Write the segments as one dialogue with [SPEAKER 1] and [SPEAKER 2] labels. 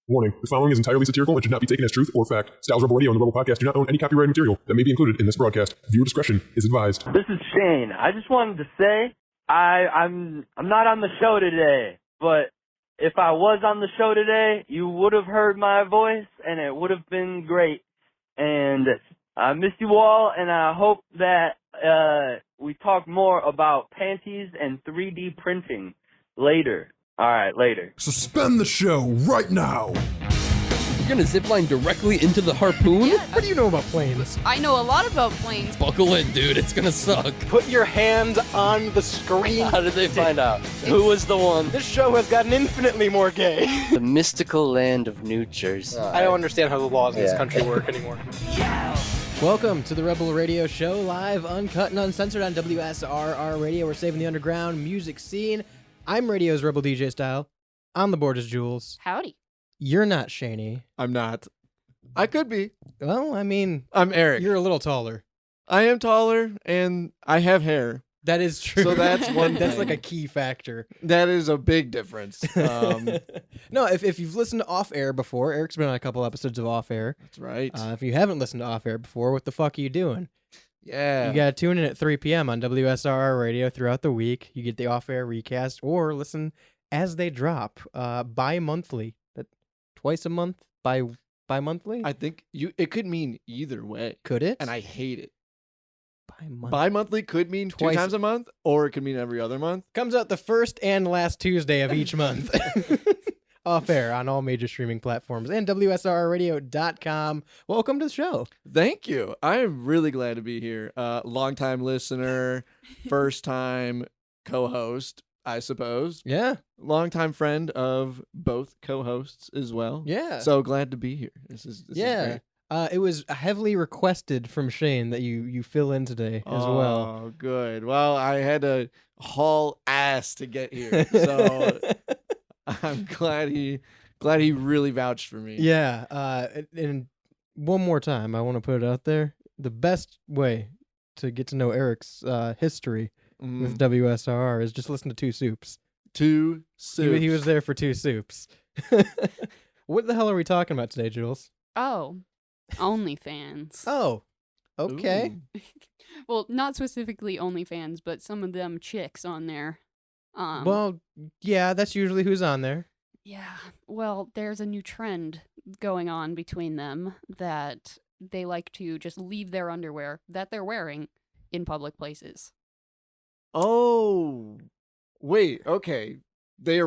[SPEAKER 1] Warning, the following is entirely satirical and should not be taken as truth or fact. Styles Rebel Radio and the Rebel Podcast do not own any copyrighted material that may be included in this broadcast. Viewer discretion is advised.
[SPEAKER 2] This is Shane. I just wanted to say I'm not on the show today, but if I was on the show today, you would have heard my voice, and it would have been great. And I miss you all, and I hope that we talk more about panties and 3D printing later. All right, later.
[SPEAKER 3] Suspend the show right now.
[SPEAKER 4] You're gonna zipline directly into the harpoon?
[SPEAKER 5] Yeah.
[SPEAKER 6] What do you know about planes?
[SPEAKER 5] I know a lot about planes.
[SPEAKER 4] Buckle in, dude. It's gonna suck.
[SPEAKER 7] Put your hand on the screen.
[SPEAKER 8] How did they find out? Who was the one?
[SPEAKER 7] This show has gotten infinitely more gay.
[SPEAKER 8] The mystical land of New Jersey.
[SPEAKER 7] I don't understand how the laws in this country work anymore.
[SPEAKER 6] Welcome to the Rebel Radio Show, live, uncut, and uncensored on WSRR Radio. We're saving the underground music scene. I'm Radio's Rebel DJ Style. On the board is Jules.
[SPEAKER 5] Howdy.
[SPEAKER 6] You're not Shaney.
[SPEAKER 9] I'm not. I could be.
[SPEAKER 6] Well, I mean,
[SPEAKER 9] I'm Eric.
[SPEAKER 6] you're a little taller.
[SPEAKER 9] I am taller, and I have hair.
[SPEAKER 6] That is true.
[SPEAKER 9] So that's one
[SPEAKER 6] That's
[SPEAKER 9] thing.
[SPEAKER 6] like a key factor.
[SPEAKER 9] That is a big difference.
[SPEAKER 6] No, if you've listened to Off Air before, Eric's been on a couple episodes of Off Air.
[SPEAKER 9] That's right.
[SPEAKER 6] If you haven't listened to Off Air before, what the fuck are you doing?
[SPEAKER 9] Yeah.
[SPEAKER 6] You gotta tune in at 3 p.m. on WSRR Radio throughout the week. You get the off-air recast, or listen as they drop, bi-monthly. Twice a month? Bi-monthly?
[SPEAKER 9] I think it could mean either way.
[SPEAKER 6] Could it?
[SPEAKER 9] And I hate it.
[SPEAKER 6] Bi-monthly.
[SPEAKER 9] Bi-monthly could mean
[SPEAKER 6] Twice.
[SPEAKER 9] 2 times a month, or it could mean every other month.
[SPEAKER 6] Comes out the first and last Tuesday of each month. Off-air on all major streaming platforms and WSRRadio.com. Welcome to the show.
[SPEAKER 9] Thank you. I am really glad to be here. Long-time listener, first-time co-host, I suppose.
[SPEAKER 6] Yeah.
[SPEAKER 9] Long-time friend of both co-hosts as well.
[SPEAKER 6] Yeah.
[SPEAKER 9] So glad to be here. This is great.
[SPEAKER 6] It was heavily requested from Shane that you fill in today as well.
[SPEAKER 9] Oh, good. Well, I had to haul ass to get here, so I'm glad he really vouched for me.
[SPEAKER 6] Yeah. And one more time, I want to put it out there. The best way to get to know Eric's history with WSRR is just listen to Two Soups.
[SPEAKER 9] Two Soups.
[SPEAKER 6] He was there for Two Soups. What the hell are we talking about today, Jules?
[SPEAKER 5] Oh, OnlyFans.
[SPEAKER 6] Oh, okay.
[SPEAKER 9] Ooh.
[SPEAKER 5] Well, not specifically OnlyFans, but some of them chicks on there.
[SPEAKER 6] Well, yeah, that's usually who's on there.
[SPEAKER 5] Yeah. Well, there's a new trend going on between them that they like to just leave their underwear that they're wearing in public places.
[SPEAKER 9] Oh, wait. Okay, they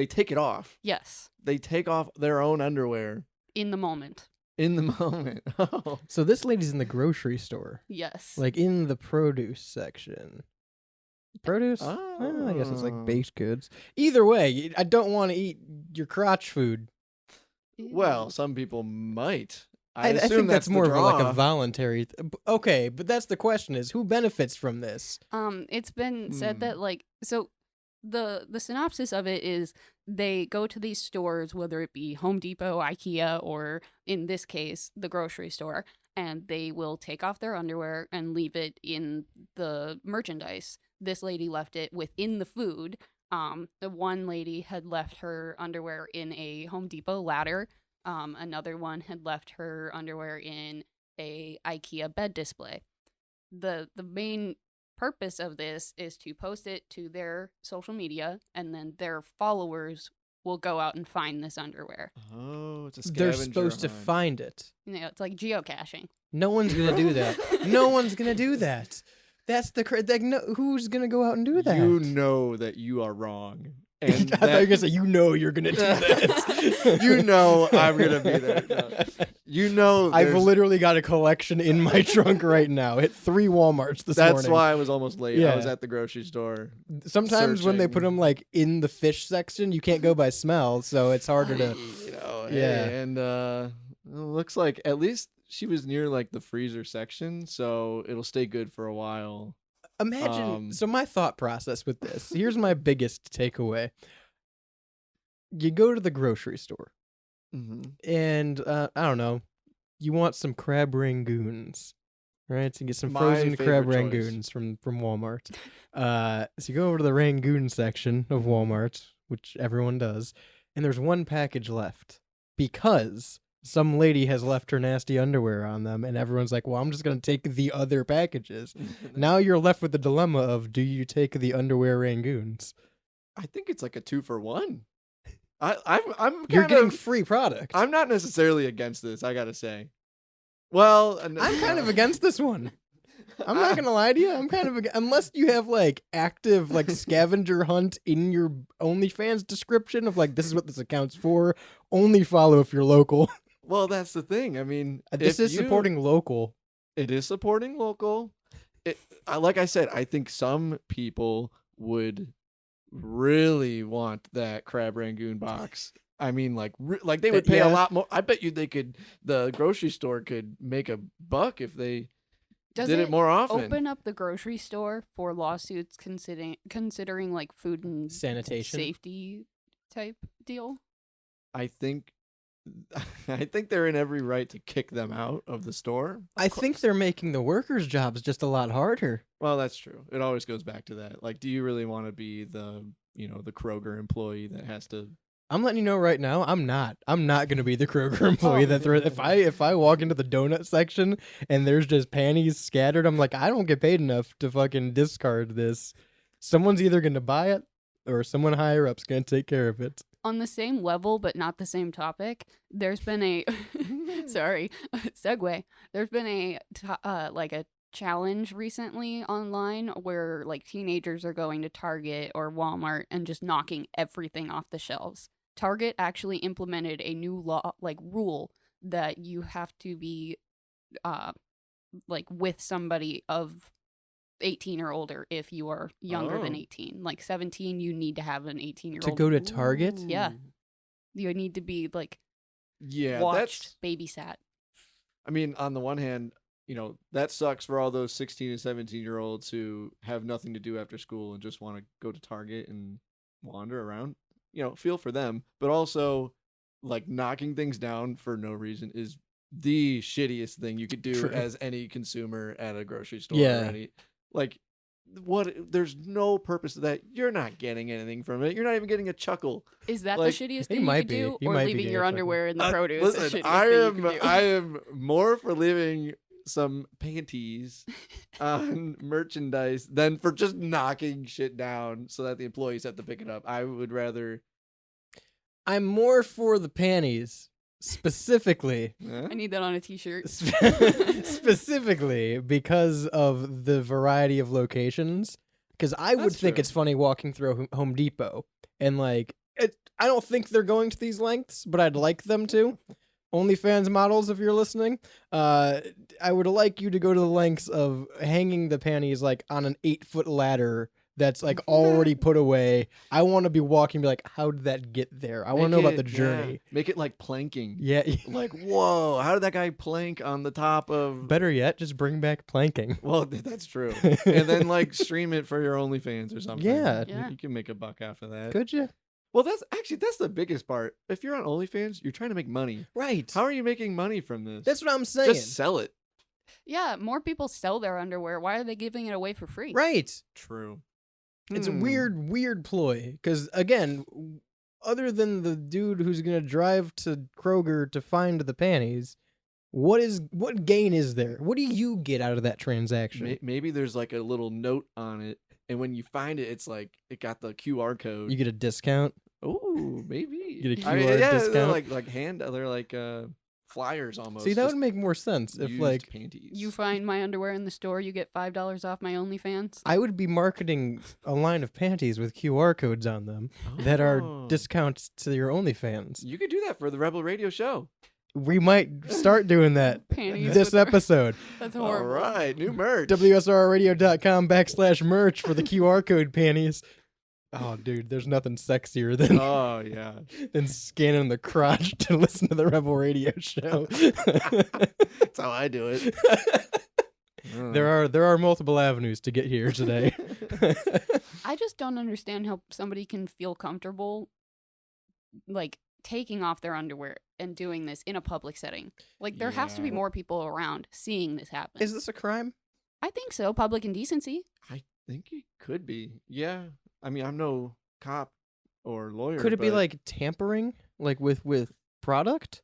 [SPEAKER 9] take it off.
[SPEAKER 5] Yes.
[SPEAKER 9] They take off their own underwear
[SPEAKER 5] In the moment.
[SPEAKER 9] in the moment. Oh,
[SPEAKER 6] So this lady's in the grocery store,
[SPEAKER 5] Yes.
[SPEAKER 6] like in the produce section. Produce?
[SPEAKER 9] Oh.
[SPEAKER 6] I guess it's like baked goods. Either way, I don't want to eat your crotch food.
[SPEAKER 9] well, some people might.
[SPEAKER 6] I
[SPEAKER 9] assume
[SPEAKER 6] think that's
[SPEAKER 9] the
[SPEAKER 6] more of a, like a
[SPEAKER 9] draw.
[SPEAKER 6] voluntary. Okay, but that's the question: is who benefits from this?
[SPEAKER 5] It's been said that the synopsis of it is they go to these stores, whether it be Home Depot, IKEA, or in this case, the grocery store, and they will take off their underwear and leave it in the merchandise. This lady left it within the food. The one lady had left her underwear in a Home Depot ladder. Another one had left her underwear in a IKEA bed display. The main purpose of this is to post it to their social media, and then their followers will go out and find this underwear.
[SPEAKER 9] Oh, it's a
[SPEAKER 6] They're
[SPEAKER 9] scavenger
[SPEAKER 6] supposed to
[SPEAKER 9] hunt.
[SPEAKER 6] find it.
[SPEAKER 5] You know, it's like geocaching.
[SPEAKER 6] No one's gonna do that. No one's gonna do that. That's the who's gonna go out and do that?
[SPEAKER 9] You know that you are wrong. And
[SPEAKER 6] I thought you were gonna say you're gonna do that.
[SPEAKER 9] You know I'm gonna be there. No. You know
[SPEAKER 6] I've
[SPEAKER 9] there's-
[SPEAKER 6] literally got a collection in my trunk right now. Hit 3 Walmarts this morning.
[SPEAKER 9] That's why I was almost late.
[SPEAKER 6] Yeah.
[SPEAKER 9] I was at the grocery store.
[SPEAKER 6] Sometimes when they
[SPEAKER 9] searching.
[SPEAKER 6] put them like in the fish section, you can't go by smell, so it's harder to.
[SPEAKER 9] You know,
[SPEAKER 6] Yeah.
[SPEAKER 9] hey, and it looks like at least she was near like the freezer section, so it'll stay good for a while.
[SPEAKER 6] Imagine. So my thought process with this. Here's my biggest takeaway. You go to the grocery store, and I don't know. You want some crab rangoons, right? So you get some
[SPEAKER 9] My
[SPEAKER 6] frozen crab
[SPEAKER 9] favorite choice.
[SPEAKER 6] rangoons from Walmart. So you go over to the rangoon section of Walmart, which everyone does, and there's one package left because some lady has left her nasty underwear on them, and everyone's like, well, I'm just going to take the other packages. Now you're left with the dilemma of, do you take the underwear Rangoons?
[SPEAKER 9] I think it's like a 2-for-1. I'm
[SPEAKER 6] You're getting free product.
[SPEAKER 9] I'm not necessarily against this, I gotta say. Well,
[SPEAKER 6] I'm kind of against this one. I'm not gonna lie to you. I'm kind of unless you have like active like scavenger hunt in your OnlyFans description of like this is what this account's for. Only follow if you're local.
[SPEAKER 9] Well, that's the thing. I mean,
[SPEAKER 6] this is supporting local.
[SPEAKER 9] It is supporting local. Like I said, I think some people would really want that crab Rangoon box. I mean, like they would pay a lot more. I bet you the grocery store could make a buck if they did it more often.
[SPEAKER 5] Open up the grocery store for lawsuits considering like food and
[SPEAKER 6] sanitation
[SPEAKER 5] safety type deal?
[SPEAKER 9] I think they're in every right to kick them out of the store.
[SPEAKER 6] I think they're making the workers' jobs just a lot harder.
[SPEAKER 9] Well, that's true. It always goes back to that. Like, do you really want to be the Kroger employee that has to?
[SPEAKER 6] I'm letting you know right now, I'm not going to be the Kroger employee if I walk into the donut section and there's just panties scattered, I'm like, I don't get paid enough to fucking discard this. Someone's either going to buy it or someone higher up's going to take care of it.
[SPEAKER 5] On the same level, but not the same topic, there's been a segue. There's been a challenge recently online where like teenagers are going to Target or Walmart and just knocking everything off the shelves. Target actually implemented a new rule that you have to be with somebody of 18 or older if you are younger than 18. Like 17, you need to have an 18-year-old.
[SPEAKER 6] To go to Target?
[SPEAKER 5] Yeah. You need to be
[SPEAKER 9] watched,
[SPEAKER 5] babysat.
[SPEAKER 9] I mean, on the one hand, that sucks for all those 16 and 17-year-olds who have nothing to do after school and just want to go to Target and wander around. Feel for them. But also, like, knocking things down for no reason is the shittiest thing you could do as any consumer at a grocery store.
[SPEAKER 6] Yeah.
[SPEAKER 9] There's no purpose to that. You're not getting anything from it. You're not even getting a chuckle.
[SPEAKER 5] Is that the shittiest thing you could do? Or leaving your underwear in the produce?
[SPEAKER 9] Listen, I am more for leaving some panties on merchandise than for just knocking shit down so that the employees have to pick it up. I would rather.
[SPEAKER 6] I'm more for the panties. Specifically,
[SPEAKER 5] I need that on a t-shirt.
[SPEAKER 6] Specifically because of the variety of locations. Because I would think it's funny walking through Home Depot and I don't think they're going to these lengths, but I'd like them to. OnlyFans models, if you're listening, I would like you to go to the lengths of hanging the panties on an 8-foot ladder that's already put away. I want to be walking and be like, how did that get there? I want to know about the journey.
[SPEAKER 9] Yeah. Make it like planking.
[SPEAKER 6] Yeah.
[SPEAKER 9] Whoa, how did that guy plank on the top of...
[SPEAKER 6] Better yet, just bring back planking.
[SPEAKER 9] Well, that's true. And then stream it for your OnlyFans or something.
[SPEAKER 6] Yeah.
[SPEAKER 9] You can make a buck off of that.
[SPEAKER 6] Could you?
[SPEAKER 9] Well, that's the biggest part. If you're on OnlyFans, you're trying to make money.
[SPEAKER 6] Right.
[SPEAKER 9] How are you making money from this?
[SPEAKER 6] That's what I'm saying.
[SPEAKER 9] Just sell it.
[SPEAKER 5] Yeah, more people sell their underwear. Why are they giving it away for free?
[SPEAKER 6] Right.
[SPEAKER 9] True.
[SPEAKER 6] It's a weird ploy. Because, again, other than the dude who's going to drive to Kroger to find the panties, what gain is there? What do you get out of that transaction?
[SPEAKER 9] Maybe there's a little note on it, and when you find it, it's it got the QR code.
[SPEAKER 6] You get a discount?
[SPEAKER 9] Oh, maybe.
[SPEAKER 6] You get a QR discount?
[SPEAKER 9] They're flyers almost.
[SPEAKER 6] See, that would make more sense if
[SPEAKER 9] panties.
[SPEAKER 5] You find my underwear in the store, you get $5 off my OnlyFans.
[SPEAKER 6] I would be marketing a line of panties with QR codes on them that are discounts to your OnlyFans.
[SPEAKER 9] You could do that for the Rebel Radio show.
[SPEAKER 6] We might start doing that
[SPEAKER 5] Panties
[SPEAKER 6] this episode.
[SPEAKER 5] That's horrible.
[SPEAKER 9] All right, new merch.
[SPEAKER 6] WSRradio.com/merch for the QR code panties. Oh, dude, there's nothing sexier than than scanning the crotch to listen to the Rebel Radio show.
[SPEAKER 9] That's how I do it.
[SPEAKER 6] There are multiple avenues to get here today.
[SPEAKER 5] I just don't understand how somebody can feel comfortable taking off their underwear and doing this in a public setting. There has to be more people around seeing this happen.
[SPEAKER 6] Is this a crime?
[SPEAKER 5] I think so. Public indecency.
[SPEAKER 9] I think it could be. Yeah. I mean, I'm no cop or lawyer.
[SPEAKER 6] Could it be
[SPEAKER 9] but-
[SPEAKER 6] like tampering, like with product?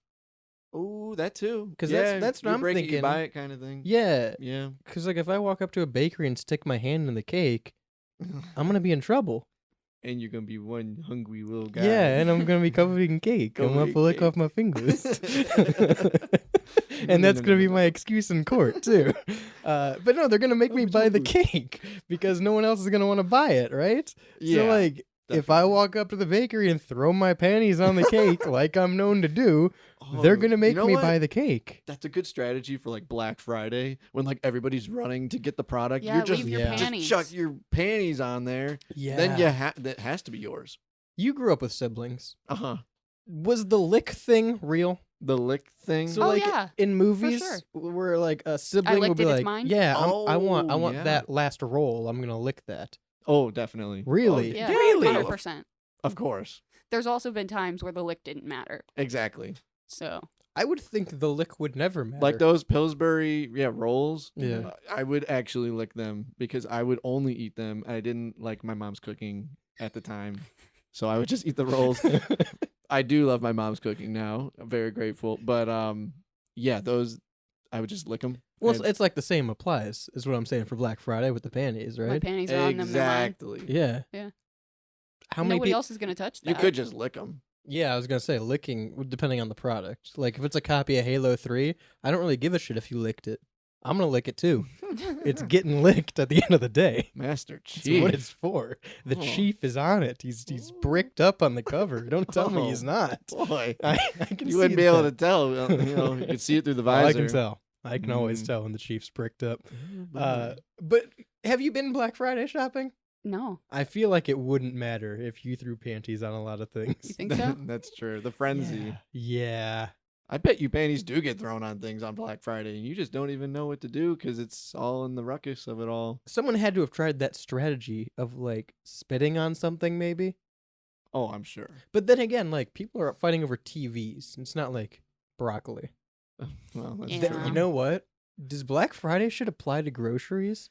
[SPEAKER 9] Oh, that too.
[SPEAKER 6] 'Cause
[SPEAKER 9] Yeah,
[SPEAKER 6] that's what
[SPEAKER 9] you
[SPEAKER 6] I'm
[SPEAKER 9] break it,
[SPEAKER 6] thinking.
[SPEAKER 9] you buy it kind of thing.
[SPEAKER 6] Yeah,
[SPEAKER 9] Yeah.
[SPEAKER 6] because like if I walk up to a bakery and stick my hand in the cake, I'm gonna be in trouble.
[SPEAKER 9] And you're gonna be one hungry little guy.
[SPEAKER 6] Yeah, and I'm gonna be covered in cake. I'm gonna have to lick
[SPEAKER 9] Covered in
[SPEAKER 6] off my fingers.
[SPEAKER 9] No,
[SPEAKER 6] And that's
[SPEAKER 9] no,
[SPEAKER 6] gonna
[SPEAKER 9] no,
[SPEAKER 6] be
[SPEAKER 9] no.
[SPEAKER 6] my excuse in court too. But no, they're gonna make me buy the cake because no one else is gonna want to buy it, right?
[SPEAKER 9] Yeah,
[SPEAKER 6] So like, if I walk up to the bakery and throw my panties on the cake, like I'm known to do, they're gonna make me buy the cake.
[SPEAKER 9] That's a good strategy for like Black Friday when like everybody's running to get the product.
[SPEAKER 5] Yeah,
[SPEAKER 9] You're just,
[SPEAKER 5] leave your panties.
[SPEAKER 9] just chuck your panties on there.
[SPEAKER 6] Yeah.
[SPEAKER 9] Then that has to be yours.
[SPEAKER 6] You grew up with siblings.
[SPEAKER 9] Uh-huh.
[SPEAKER 6] Was the lick thing real?
[SPEAKER 9] The lick thing.
[SPEAKER 6] So
[SPEAKER 5] Oh,
[SPEAKER 6] like
[SPEAKER 5] yeah,
[SPEAKER 6] in movies
[SPEAKER 5] sure.
[SPEAKER 6] where like a sibling
[SPEAKER 5] licked
[SPEAKER 6] would be
[SPEAKER 5] it, it's
[SPEAKER 6] like,
[SPEAKER 5] mine?
[SPEAKER 6] "Yeah, I want
[SPEAKER 9] Oh, yeah.
[SPEAKER 6] that last roll. I'm gonna lick that."
[SPEAKER 9] Oh, definitely.
[SPEAKER 6] Really?
[SPEAKER 5] Yeah,
[SPEAKER 6] Really?
[SPEAKER 5] 100%.
[SPEAKER 9] Of course.
[SPEAKER 5] There's also been times where the lick didn't matter.
[SPEAKER 9] Exactly.
[SPEAKER 5] So
[SPEAKER 6] I would think the lick would never matter.
[SPEAKER 9] Like those Pillsbury rolls.
[SPEAKER 6] Yeah.
[SPEAKER 9] I would actually lick them because I would only eat them. I didn't like my mom's cooking at the time. So I would just eat the rolls. I do love my mom's cooking now. I'm very grateful. But yeah, those I would just lick them.
[SPEAKER 6] Well, it's like the same applies, is what I'm saying for Black Friday with the panties,
[SPEAKER 5] my
[SPEAKER 6] right?
[SPEAKER 5] panties are on them. They're mine.
[SPEAKER 9] Exactly.
[SPEAKER 6] Yeah.
[SPEAKER 5] Yeah.
[SPEAKER 6] How many
[SPEAKER 5] Nobody
[SPEAKER 6] people?
[SPEAKER 5] else is gonna touch that.
[SPEAKER 9] You could just lick them.
[SPEAKER 6] Yeah, I was gonna say licking, depending on the product. Like if it's a copy of Halo 3, I don't really give a shit if you licked it. I'm gonna lick it too. It's getting licked at the end of the day.
[SPEAKER 9] Master
[SPEAKER 6] That's
[SPEAKER 9] Chief.
[SPEAKER 6] what it's for. The
[SPEAKER 9] Oh.
[SPEAKER 6] chief is on it. He's bricked up on the cover. Don't tell me he's
[SPEAKER 9] Oh,
[SPEAKER 6] not.
[SPEAKER 9] Boy.
[SPEAKER 6] I can
[SPEAKER 9] You
[SPEAKER 6] see
[SPEAKER 9] wouldn't be able to
[SPEAKER 6] that.
[SPEAKER 9] tell. You could see it through the
[SPEAKER 6] Oh,
[SPEAKER 9] visor.
[SPEAKER 6] I can tell. I can always
[SPEAKER 9] Mm.
[SPEAKER 6] tell when the chief's bricked up.
[SPEAKER 9] Oh,
[SPEAKER 6] But have you been Black Friday shopping?
[SPEAKER 5] No,
[SPEAKER 6] I feel like it wouldn't matter if you threw panties on a lot of
[SPEAKER 5] you
[SPEAKER 6] things.
[SPEAKER 5] think so?
[SPEAKER 9] That's true. The frenzy.
[SPEAKER 6] Yeah.
[SPEAKER 9] I bet you panties do get thrown on things on Black Friday, and you just don't even know what to do because it's all in the ruckus of it all.
[SPEAKER 6] Someone had to have tried that strategy of like spitting on something, maybe.
[SPEAKER 9] Oh, I'm sure.
[SPEAKER 6] But then again, like people are fighting over TVs. It's not like broccoli.
[SPEAKER 9] Well, that's
[SPEAKER 5] Yeah.
[SPEAKER 9] true.
[SPEAKER 6] You know what? Does Black Friday should apply to groceries,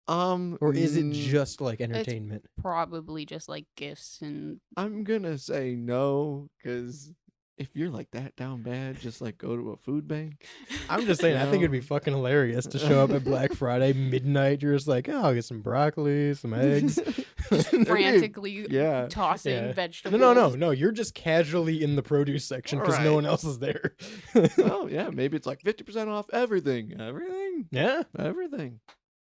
[SPEAKER 6] or is it
[SPEAKER 9] mm,
[SPEAKER 6] just like entertainment?
[SPEAKER 5] Probably just like gifts and
[SPEAKER 9] I'm gonna say no because if you're like that down bad, just like go to a food bank.
[SPEAKER 6] I'm just saying, I think it'd be fucking hilarious to show up at Black Friday midnight. You're just like, oh, I'll get some broccoli, some eggs.
[SPEAKER 5] frantically
[SPEAKER 9] yeah.
[SPEAKER 5] tossing
[SPEAKER 6] Yeah.
[SPEAKER 5] vegetables.
[SPEAKER 6] No. You're just casually in the produce section because no
[SPEAKER 9] Right.
[SPEAKER 6] one else is there.
[SPEAKER 9] Oh yeah, maybe it's like 50% off everything. Everything.
[SPEAKER 6] Yeah,
[SPEAKER 9] Everything.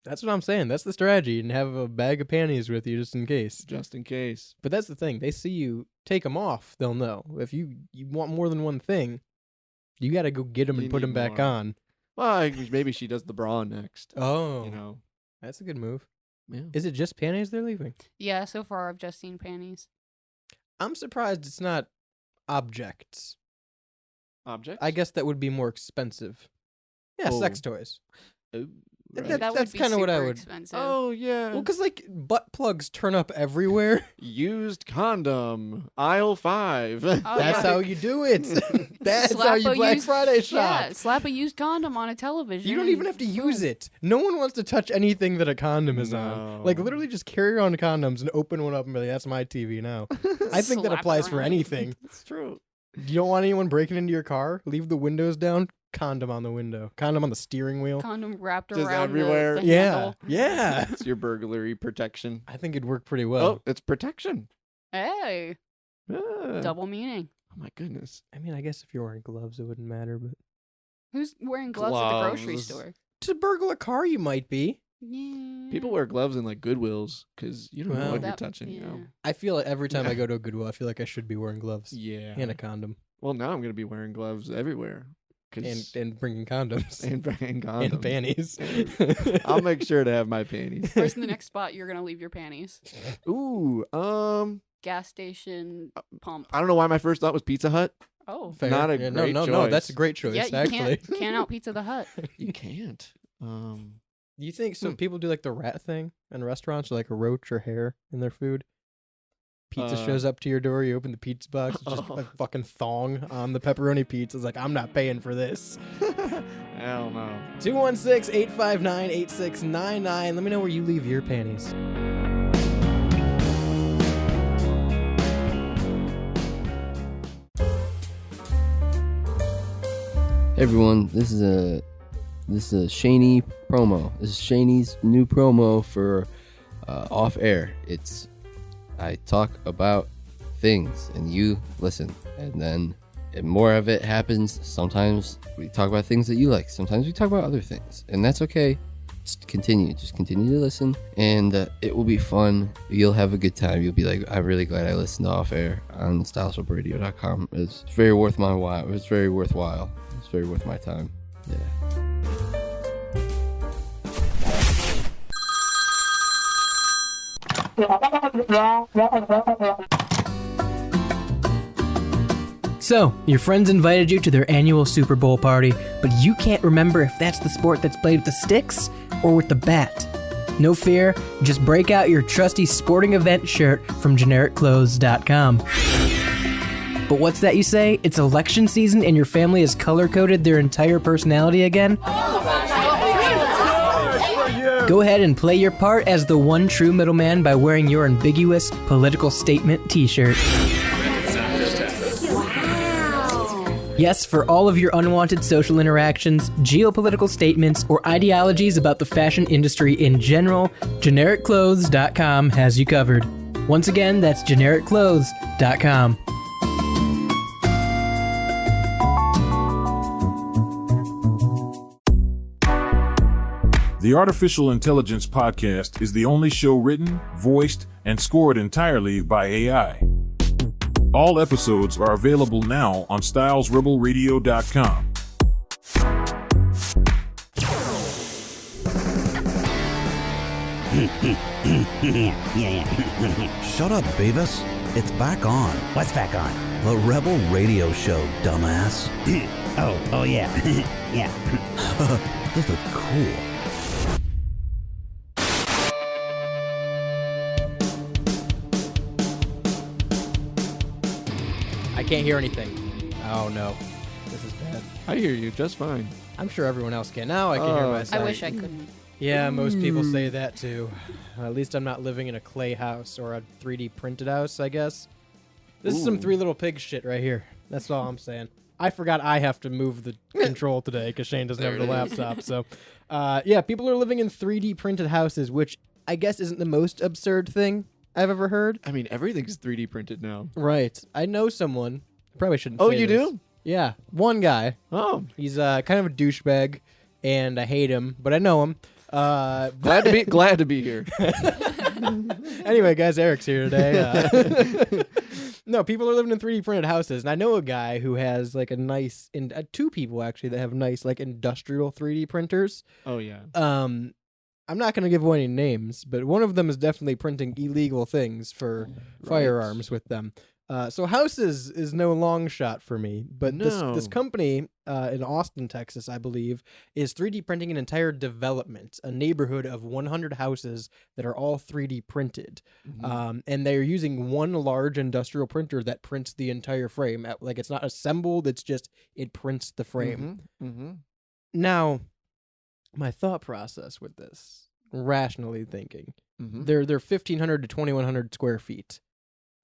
[SPEAKER 6] that's what I'm saying. That's the strategy, and have a bag of panties with you just in case.
[SPEAKER 9] Just in case.
[SPEAKER 6] But that's the thing. They see you take them off, they'll know. If you want more than one thing, you got to go get them
[SPEAKER 9] You
[SPEAKER 6] and put
[SPEAKER 9] need
[SPEAKER 6] them back
[SPEAKER 9] more.
[SPEAKER 6] on.
[SPEAKER 9] Well, maybe she does the bra next.
[SPEAKER 6] Oh,
[SPEAKER 9] You know.
[SPEAKER 6] that's a good move.
[SPEAKER 9] Yeah.
[SPEAKER 6] Is it just panties they're leaving?
[SPEAKER 5] Yeah, so far I've just seen panties.
[SPEAKER 6] I'm surprised it's not objects.
[SPEAKER 9] Object.
[SPEAKER 6] I guess that would be more expensive. Yeah, sex
[SPEAKER 9] Oh.
[SPEAKER 6] toys.
[SPEAKER 9] Oh,
[SPEAKER 6] That-
[SPEAKER 9] right.
[SPEAKER 5] That
[SPEAKER 6] that's
[SPEAKER 5] would be
[SPEAKER 6] kinda what I
[SPEAKER 5] super
[SPEAKER 6] would-
[SPEAKER 5] expensive.
[SPEAKER 9] Oh yeah.
[SPEAKER 6] Well, because like butt plugs turn up everywhere.
[SPEAKER 9] Used condom aisle 5.
[SPEAKER 5] Oh,
[SPEAKER 6] That's
[SPEAKER 5] yeah.
[SPEAKER 6] how you do it. That's how
[SPEAKER 5] Slap
[SPEAKER 6] you
[SPEAKER 5] a
[SPEAKER 6] Black
[SPEAKER 5] used-
[SPEAKER 6] Friday shop.
[SPEAKER 5] Yeah, slap a used condom on a television.
[SPEAKER 6] You don't even have to use it. No one wants to touch anything that a condom is on. Like
[SPEAKER 9] No.
[SPEAKER 6] literally just carry around condoms and open one up and be like, that's my TV now. I think that
[SPEAKER 5] Slap it
[SPEAKER 6] applies for
[SPEAKER 5] around.
[SPEAKER 6] anything.
[SPEAKER 9] It's true.
[SPEAKER 6] You don't want anyone breaking into your car? Leave the windows down. Condom on the window. Condom on the steering wheel.
[SPEAKER 5] Condom wrapped
[SPEAKER 9] Just
[SPEAKER 5] around
[SPEAKER 9] everywhere.
[SPEAKER 5] The
[SPEAKER 6] Yeah.
[SPEAKER 5] handle.
[SPEAKER 6] Yeah.
[SPEAKER 9] It's your burglary protection.
[SPEAKER 6] I think it'd work pretty well.
[SPEAKER 9] Oh, it's protection.
[SPEAKER 5] Hey,
[SPEAKER 9] Ah.
[SPEAKER 5] double meaning.
[SPEAKER 9] Oh my goodness.
[SPEAKER 6] I mean, I guess if you're wearing gloves, it wouldn't matter, but
[SPEAKER 5] Who's wearing gloves at the grocery
[SPEAKER 9] Gloves.
[SPEAKER 5] store?
[SPEAKER 6] to burgle a car, you might be.
[SPEAKER 5] Yeah.
[SPEAKER 9] People wear gloves in like Goodwills because you don't know
[SPEAKER 6] Well,
[SPEAKER 9] what you're
[SPEAKER 5] That-
[SPEAKER 9] touching. You know.
[SPEAKER 5] yeah.
[SPEAKER 6] I feel like every time I go to a Goodwill, I feel like I should be wearing gloves
[SPEAKER 9] Yeah.
[SPEAKER 6] and a condom
[SPEAKER 9] Well, now I'm gonna be wearing gloves everywhere.
[SPEAKER 6] and bringing condoms
[SPEAKER 9] and condoms.
[SPEAKER 6] and panties.
[SPEAKER 9] I'll make sure to have my panties.
[SPEAKER 5] Where's the next spot you're gonna leave your panties?
[SPEAKER 9] Ooh.
[SPEAKER 5] Gas station pump.
[SPEAKER 9] I don't know why my first thought was Pizza Hut.
[SPEAKER 5] Oh,
[SPEAKER 6] Fair.
[SPEAKER 9] Not a
[SPEAKER 6] Yeah,
[SPEAKER 9] great
[SPEAKER 6] no, that's a
[SPEAKER 9] choice.
[SPEAKER 6] great choice.
[SPEAKER 5] yeah, you
[SPEAKER 6] actually,
[SPEAKER 5] can't out Pizza the Hut.
[SPEAKER 9] You can't.
[SPEAKER 6] you think some people do like the rat thing in restaurants, or like a roach or hair in their food? Pizza shows up to your door, you open the pizza box, it's just a fucking thong on the pepperoni pizza. It's like, I'm not paying for this.
[SPEAKER 9] Hell no.
[SPEAKER 6] 216-859-8699. Let me know where you leave your panties.
[SPEAKER 4] everyone, this is a Shaney promo. This is Shaney's new promo for Off Air. I talk about things and you listen, and then more of it happens. Sometimes we talk about things that you like. Sometimes we talk about other things, and that's okay. Just continue to listen, and it will be fun. You'll have a good time. You'll be like, I'm really glad I listened to Off Air on stylesrebradio.com. It's very worth my while. It's very worthwhile. It's very worth my time. Yeah.
[SPEAKER 10] So, your friends invited you to their annual Super Bowl party, but you can't remember if that's the sport that's played with the sticks or with the bat. No fear, just break out your trusty sporting event shirt from genericclothes.com. But what's that you say? It's election season and your family has color-coded their entire personality again? Go ahead and play your part as the one true middleman by wearing your ambiguous political statement t-shirt. Yes, for all of your unwanted social interactions, geopolitical statements, or ideologies about the fashion industry in general, genericclothes.com has you covered. Once again, that's genericclothes.com.
[SPEAKER 11] The Artificial Intelligence Podcast is the only show written, voiced, and scored entirely by AI. All episodes are available now on stylesrebelradio.com.
[SPEAKER 12] Shut up, Beavis. It's back on.
[SPEAKER 13] What's back on?
[SPEAKER 12] The Rebel Radio Show, dumbass.
[SPEAKER 13] oh yeah. Yeah.
[SPEAKER 12] This is cool.
[SPEAKER 6] I can't hear anything. Oh no, this is bad.
[SPEAKER 9] I hear you just fine.
[SPEAKER 6] I'm sure everyone else can. Now I can hear myself.
[SPEAKER 5] I wish I couldn't.
[SPEAKER 6] Yeah, most people say that too. At least I'm not living in a clay house or a 3D printed house, I guess. This is some Three Little Pigs shit right here. That's all I'm saying. I forgot I have to move the control today because Shane doesn't have the laptop. So, yeah, people are living in 3D printed houses, which I guess isn't the most absurd thing I've ever heard.
[SPEAKER 9] I mean, everything's 3D printed now.
[SPEAKER 6] Right. I know someone. I probably shouldn't
[SPEAKER 9] Oh,
[SPEAKER 6] say
[SPEAKER 9] you
[SPEAKER 6] this.
[SPEAKER 9] do?
[SPEAKER 6] Yeah. One guy.
[SPEAKER 9] Oh.
[SPEAKER 6] He's kind of a douchebag, and I hate him, but I know him.
[SPEAKER 9] Glad to be here.
[SPEAKER 6] Anyway, guys, Eric's here today. No, people are living in 3D printed houses, and I know a guy who has like a nice, two people actually that have nice like industrial 3D printers.
[SPEAKER 9] Oh yeah.
[SPEAKER 6] I'm not going to give away any names, but one of them is definitely printing illegal things for firearms with them. So houses is no long shot for me, but this company in Austin, Texas, I believe, is 3D printing an entire development, a neighborhood of 100 houses that are all 3D printed.
[SPEAKER 9] Mm-hmm.
[SPEAKER 6] And they're using one large industrial printer that prints the entire frame. Like it's not assembled, it's just, it prints the frame.
[SPEAKER 9] Mm-hmm. Mm-hmm.
[SPEAKER 6] Now, my thought process with this, rationally thinking,
[SPEAKER 9] Mm-hmm.
[SPEAKER 6] they're 1,500 to 2,100 square feet.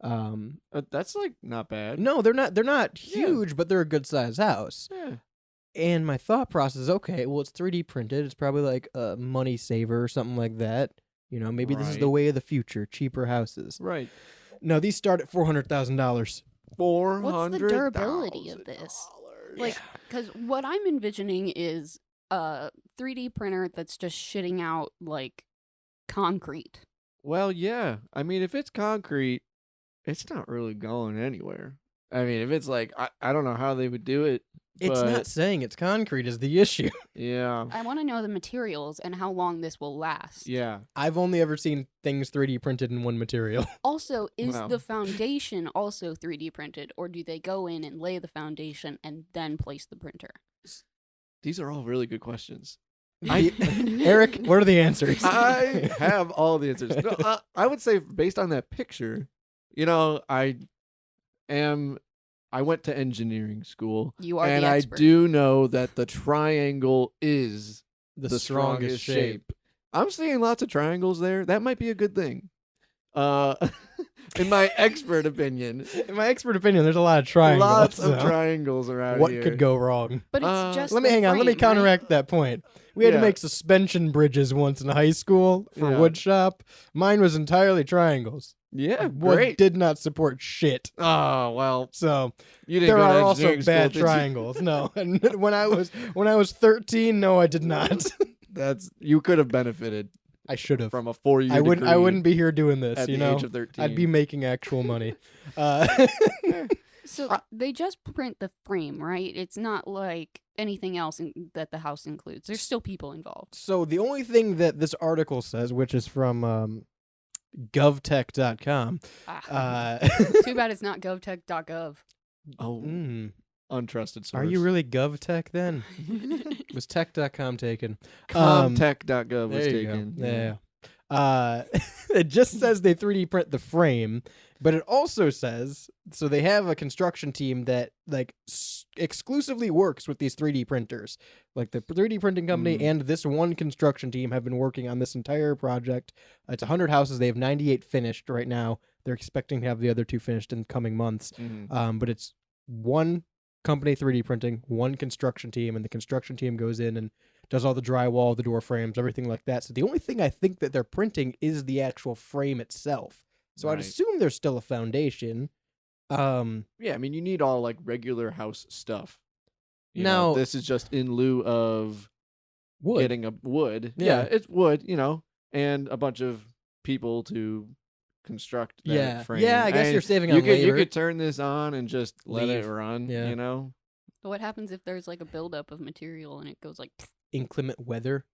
[SPEAKER 9] That's like not bad.
[SPEAKER 6] No, they're not huge, but they're a good sized house.
[SPEAKER 9] Yeah.
[SPEAKER 6] And my thought process is, okay, well, it's 3D printed. It's probably like a money saver or something like that. You know, maybe this is the way of the future, cheaper houses.
[SPEAKER 9] Right.
[SPEAKER 6] No, these start at $400,000.
[SPEAKER 5] What's the durability of this? Like, because what I'm envisioning is a 3D printer that's just shitting out like concrete.
[SPEAKER 9] Well, yeah. I mean, if it's concrete, it's not really going anywhere. I mean, if it's like, I don't know how they would do it.
[SPEAKER 6] It's not saying it's concrete is the issue.
[SPEAKER 9] Yeah.
[SPEAKER 5] I want to know the materials and how long this will last.
[SPEAKER 9] Yeah.
[SPEAKER 6] I've only ever seen things 3D printed in one material.
[SPEAKER 5] Also, is the foundation also 3D printed, or do they go in and lay the foundation and then place the printer?
[SPEAKER 9] These are all really good questions.
[SPEAKER 6] Eric, what are the answers?
[SPEAKER 9] I have all the answers. No, I would say based on that picture, you know, I went to engineering school.
[SPEAKER 5] You are
[SPEAKER 9] and
[SPEAKER 5] the expert.
[SPEAKER 9] I do know that the triangle is the
[SPEAKER 6] strongest shape.
[SPEAKER 9] I'm seeing lots of triangles there. That might be a good thing. In my expert opinion.
[SPEAKER 6] There's a lot of triangles.
[SPEAKER 9] Lots of triangles around
[SPEAKER 6] what
[SPEAKER 9] here.
[SPEAKER 6] could go wrong?
[SPEAKER 5] But it's just
[SPEAKER 6] let me
[SPEAKER 5] the
[SPEAKER 6] hang on. Let me
[SPEAKER 5] frame, right?
[SPEAKER 6] counteract that point. We had to
[SPEAKER 9] Yeah.
[SPEAKER 6] make suspension bridges once in high school for
[SPEAKER 9] Yeah.
[SPEAKER 6] wood shop. Mine was entirely triangles.
[SPEAKER 9] Yeah,
[SPEAKER 6] Wood
[SPEAKER 9] great.
[SPEAKER 6] did not support shit.
[SPEAKER 9] Oh, well.
[SPEAKER 6] So
[SPEAKER 9] You didn't
[SPEAKER 6] there
[SPEAKER 9] go to
[SPEAKER 6] are also
[SPEAKER 9] engineering school,
[SPEAKER 6] bad
[SPEAKER 9] did you?
[SPEAKER 6] triangles. No, and when I was 13, no, I did not.
[SPEAKER 9] You could have benefited.
[SPEAKER 6] I should have
[SPEAKER 9] from a 4-year.
[SPEAKER 6] I wouldn't
[SPEAKER 9] degree
[SPEAKER 6] be here doing this.
[SPEAKER 9] at
[SPEAKER 6] You
[SPEAKER 9] the
[SPEAKER 6] know,
[SPEAKER 9] age of 13.
[SPEAKER 6] I'd be making actual money.
[SPEAKER 5] So they just print the frame, right? It's not like anything else that the house includes. There's still people involved.
[SPEAKER 6] So the only thing that this article says, which is from govtech.com.
[SPEAKER 5] Too bad it's not govtech.gov.
[SPEAKER 9] Oh, untrusted source.
[SPEAKER 6] Are you really GovTech then? Was tech.com taken?
[SPEAKER 9] Comtech.gov was
[SPEAKER 6] there you
[SPEAKER 9] taken.
[SPEAKER 6] go. Yeah. It just says they 3D print the frame, but it also says so they have a construction team that like exclusively works with these 3D printers. Like the 3D printing company and this one construction team have been working on this entire project. It's 100 houses. They have 98 finished right now. They're expecting to have the other 2 finished in the coming months. But it's one company 3D printing, one construction team, and the construction team goes in and does all the drywall, the door frames, everything like that. So the only thing I think that they're printing is the actual frame itself. So I'd assume there's still a foundation.
[SPEAKER 9] Yeah, I mean, you need all like regular house stuff. You
[SPEAKER 6] Now-
[SPEAKER 9] know, this is just in lieu of
[SPEAKER 6] Wood.
[SPEAKER 9] getting a wood.
[SPEAKER 6] Yeah.
[SPEAKER 9] It's wood, and a bunch of people to construct that
[SPEAKER 6] Yeah.
[SPEAKER 9] frame.
[SPEAKER 6] Yeah, I guess
[SPEAKER 9] And
[SPEAKER 6] you're saving
[SPEAKER 9] you
[SPEAKER 6] on
[SPEAKER 9] could, You
[SPEAKER 6] labor.
[SPEAKER 9] could turn this on and just let it
[SPEAKER 6] Leave.
[SPEAKER 9] run,
[SPEAKER 6] Yeah.
[SPEAKER 5] But what happens if there's like a buildup of material and it goes like
[SPEAKER 6] Inclement weather?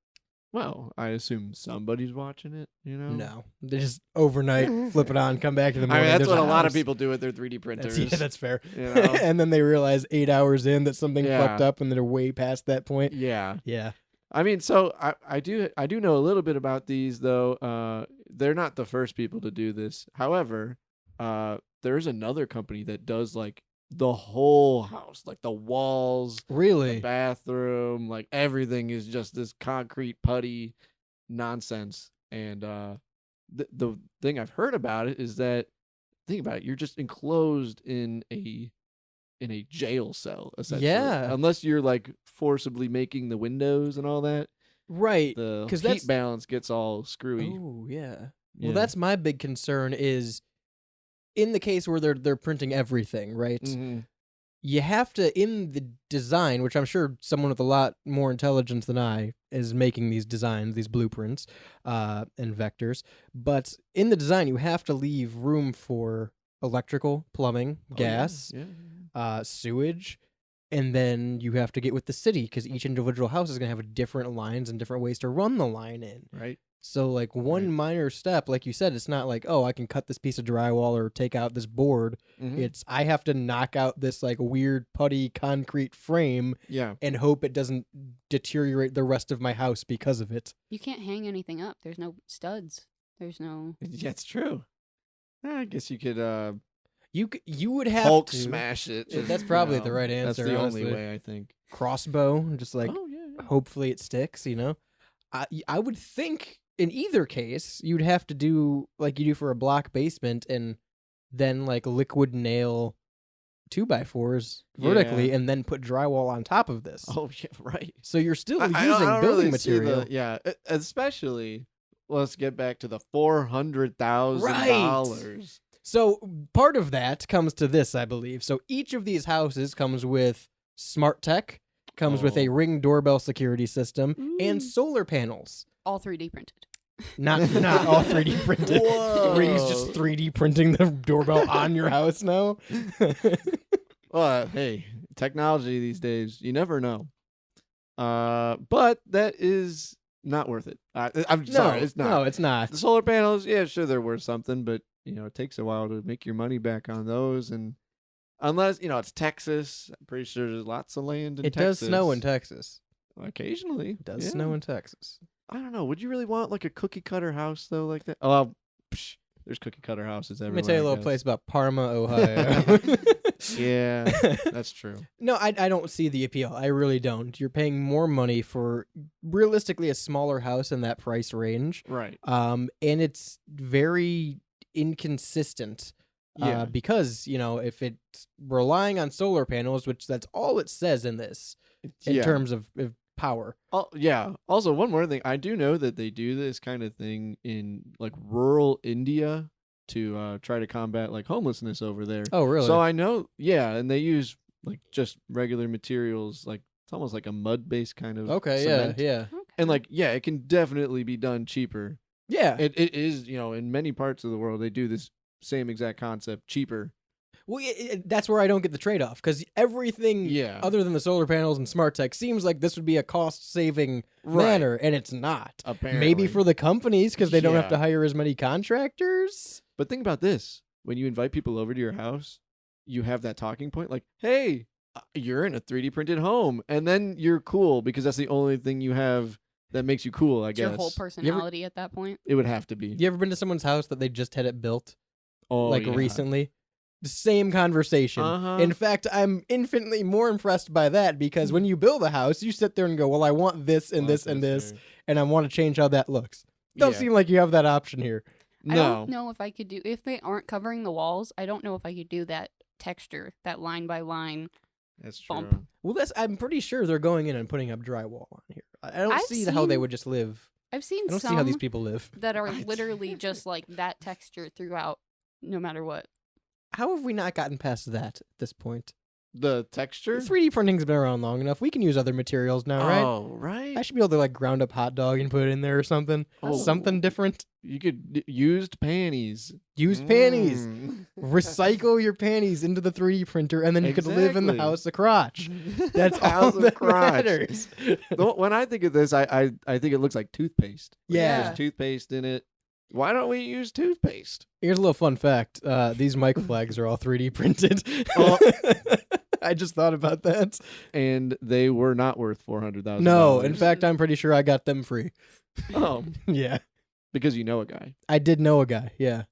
[SPEAKER 9] Well, I assume somebody's watching it,
[SPEAKER 6] No. They just overnight flip it on, come back in the
[SPEAKER 9] I
[SPEAKER 6] morning.
[SPEAKER 9] mean, that's
[SPEAKER 6] there's
[SPEAKER 9] what a lot of
[SPEAKER 6] house.
[SPEAKER 9] people do with their 3D printers.
[SPEAKER 6] That's fair.
[SPEAKER 9] You know?
[SPEAKER 6] And then they realize 8 hours in that something
[SPEAKER 9] Yeah.
[SPEAKER 6] fucked up and they're way past that point.
[SPEAKER 9] Yeah.
[SPEAKER 6] Yeah.
[SPEAKER 9] I mean, so I do know a little bit about these though. They're not the first people to do this. However, there is another company that does like the whole house, like the walls,
[SPEAKER 6] really,
[SPEAKER 9] the bathroom, like everything is just this concrete putty nonsense. And the thing I've heard about it is that think about it, you're just enclosed in a jail cell essentially.
[SPEAKER 6] Yeah.
[SPEAKER 9] Unless you're like forcibly making the windows and all that.
[SPEAKER 6] Right.
[SPEAKER 9] The
[SPEAKER 6] 'Cause
[SPEAKER 9] heat
[SPEAKER 6] that's-
[SPEAKER 9] balance gets all screwy.
[SPEAKER 6] Oh, yeah.
[SPEAKER 9] Yeah.
[SPEAKER 6] Well, that's my big concern is in the case where they're printing everything, right?
[SPEAKER 9] Mhm.
[SPEAKER 6] You have to, in the design, which I'm sure someone with a lot more intelligence than I is making these designs, these blueprints, and vectors. But in the design, you have to leave room for electrical, plumbing, gas, sewage, and then you have to get with the city because each individual house is going to have different lines and different ways to run the line in.
[SPEAKER 9] Right.
[SPEAKER 6] So, like, one minor step, like you said, it's not like, oh, I can cut this piece of drywall or take out this board.
[SPEAKER 9] Mhm.
[SPEAKER 6] It's, I have to knock out this, like, weird putty concrete frame and hope it doesn't deteriorate the rest of my house because of it.
[SPEAKER 5] you can't hang anything up. There's no studs. There's no.
[SPEAKER 9] Yeah, it's true. I guess you could
[SPEAKER 6] You would have
[SPEAKER 9] Hulk
[SPEAKER 6] to
[SPEAKER 9] smash it.
[SPEAKER 6] Yeah,
[SPEAKER 9] just,
[SPEAKER 6] that's
[SPEAKER 9] you
[SPEAKER 6] probably
[SPEAKER 9] know,
[SPEAKER 6] the right
[SPEAKER 9] That's
[SPEAKER 6] answer.
[SPEAKER 9] the
[SPEAKER 6] honestly.
[SPEAKER 9] only way, I think.
[SPEAKER 6] Crossbow, just like,
[SPEAKER 9] Oh, yeah.
[SPEAKER 6] hopefully it sticks, you know? I would think in either case, you'd have to do like you do for a block basement and then like liquid nail 2x4s vertically
[SPEAKER 9] Yeah.
[SPEAKER 6] and then put drywall on top of this.
[SPEAKER 9] Oh, yeah, right.
[SPEAKER 6] So you're still
[SPEAKER 9] I
[SPEAKER 6] using
[SPEAKER 9] don't
[SPEAKER 6] building
[SPEAKER 9] really see
[SPEAKER 6] material.
[SPEAKER 9] yeah, especially, let's get back to the $400,000.
[SPEAKER 6] So part of that comes to this, I believe. So each of these houses comes with smart tech, comes with a Ring doorbell security system, and solar panels.
[SPEAKER 5] All 3D printed.
[SPEAKER 6] Not all 3D printed. Ring's just 3D printing the doorbell on your house now.
[SPEAKER 9] Well, hey, technology these days, you never know. But that is not worth it. I'm sorry, it's not.
[SPEAKER 6] No, it's not.
[SPEAKER 9] The solar panels, yeah, sure, they're worth something, but it takes a while to make your money back on those, and unless it's Texas, I'm pretty sure there's lots of land in
[SPEAKER 6] It
[SPEAKER 9] Texas.
[SPEAKER 6] does snow in Texas.
[SPEAKER 9] Occasionally,
[SPEAKER 6] It does
[SPEAKER 9] yeah.
[SPEAKER 6] snow in Texas.
[SPEAKER 9] I don't know. Would you really want like a cookie cutter house though, like that? Oh, there's cookie cutter houses
[SPEAKER 6] Let
[SPEAKER 9] everywhere.
[SPEAKER 6] me tell you a
[SPEAKER 9] I
[SPEAKER 6] little
[SPEAKER 9] guess.
[SPEAKER 6] place about Parma, Ohio.
[SPEAKER 9] Yeah, that's true.
[SPEAKER 6] No, I don't see the appeal. I really don't. You're paying more money for realistically a smaller house in that price range.
[SPEAKER 9] Right.
[SPEAKER 6] And it's very inconsistent.
[SPEAKER 9] Yeah.
[SPEAKER 6] Because, if it's relying on solar panels, which that's all it says in this in terms of power.
[SPEAKER 9] Oh, yeah. Also, one more thing. I do know that they do this kind of thing in like rural India to try to combat like homelessness over there.
[SPEAKER 6] Oh, really?
[SPEAKER 9] So I know, yeah, and they use like just regular materials, like it's almost like a mud-based kind of cement.
[SPEAKER 6] Yeah.
[SPEAKER 9] And like, yeah, it can definitely be done cheaper.
[SPEAKER 6] Yeah.
[SPEAKER 9] It is, in many parts of the world, they do this same exact concept cheaper.
[SPEAKER 6] Well, that's where I don't get the trade-off, because everything other than the solar panels and smart tech seems like this would be a cost-saving manner, and it's not.
[SPEAKER 9] Apparently.
[SPEAKER 6] Maybe for the companies, because they don't have to hire as many contractors.
[SPEAKER 9] But think about this. When you invite people over to your house, you have that talking point like, hey, you're in a 3D printed home. And then you're cool because that's the only thing you have that makes you cool, I guess.
[SPEAKER 5] Your whole personality at that point.
[SPEAKER 9] It would have to be.
[SPEAKER 6] You ever been to someone's house that they just had it built?
[SPEAKER 9] Oh,
[SPEAKER 6] recently? The same conversation. In fact, I'm infinitely more impressed by that because when you build a house, you sit there and go, well, I want this and this and this, and I want to change how that looks. Don't seem like you have that option here.
[SPEAKER 5] I don't know if I could do, if they aren't covering the walls, I don't know if I could do that texture, that line by line bump.
[SPEAKER 9] True.
[SPEAKER 6] Well, I'm pretty sure they're going in and putting up drywall on here. I don't see how they would just live.
[SPEAKER 5] I've seen
[SPEAKER 6] I don't
[SPEAKER 5] some
[SPEAKER 6] see how these people live.
[SPEAKER 5] that are literally just like that texture throughout, no matter what.
[SPEAKER 6] How have we not gotten past that at this point?
[SPEAKER 9] The texture?
[SPEAKER 6] 3D printing's been around long enough. We can use other materials now, right?
[SPEAKER 9] Oh, right.
[SPEAKER 6] I should be able to like ground up hot dog and put it in there or something. Something different.
[SPEAKER 9] You could used panties.
[SPEAKER 6] Used panties. Recycle your panties into the 3D printer, and then you could live in the house of crotch. That's all that matters.
[SPEAKER 9] When I think of this, I think it looks like toothpaste.
[SPEAKER 6] Yeah.
[SPEAKER 9] There's toothpaste in it. Why don't we use toothpaste?
[SPEAKER 6] Here's a little fun fact. These mic flags are all 3D printed. I just thought about that.
[SPEAKER 9] And they were not worth $400,000.
[SPEAKER 6] No, in fact, I'm pretty sure I got them free.
[SPEAKER 9] Oh.
[SPEAKER 6] Yeah.
[SPEAKER 9] Because you know a guy.
[SPEAKER 6] I did know a guy, yeah.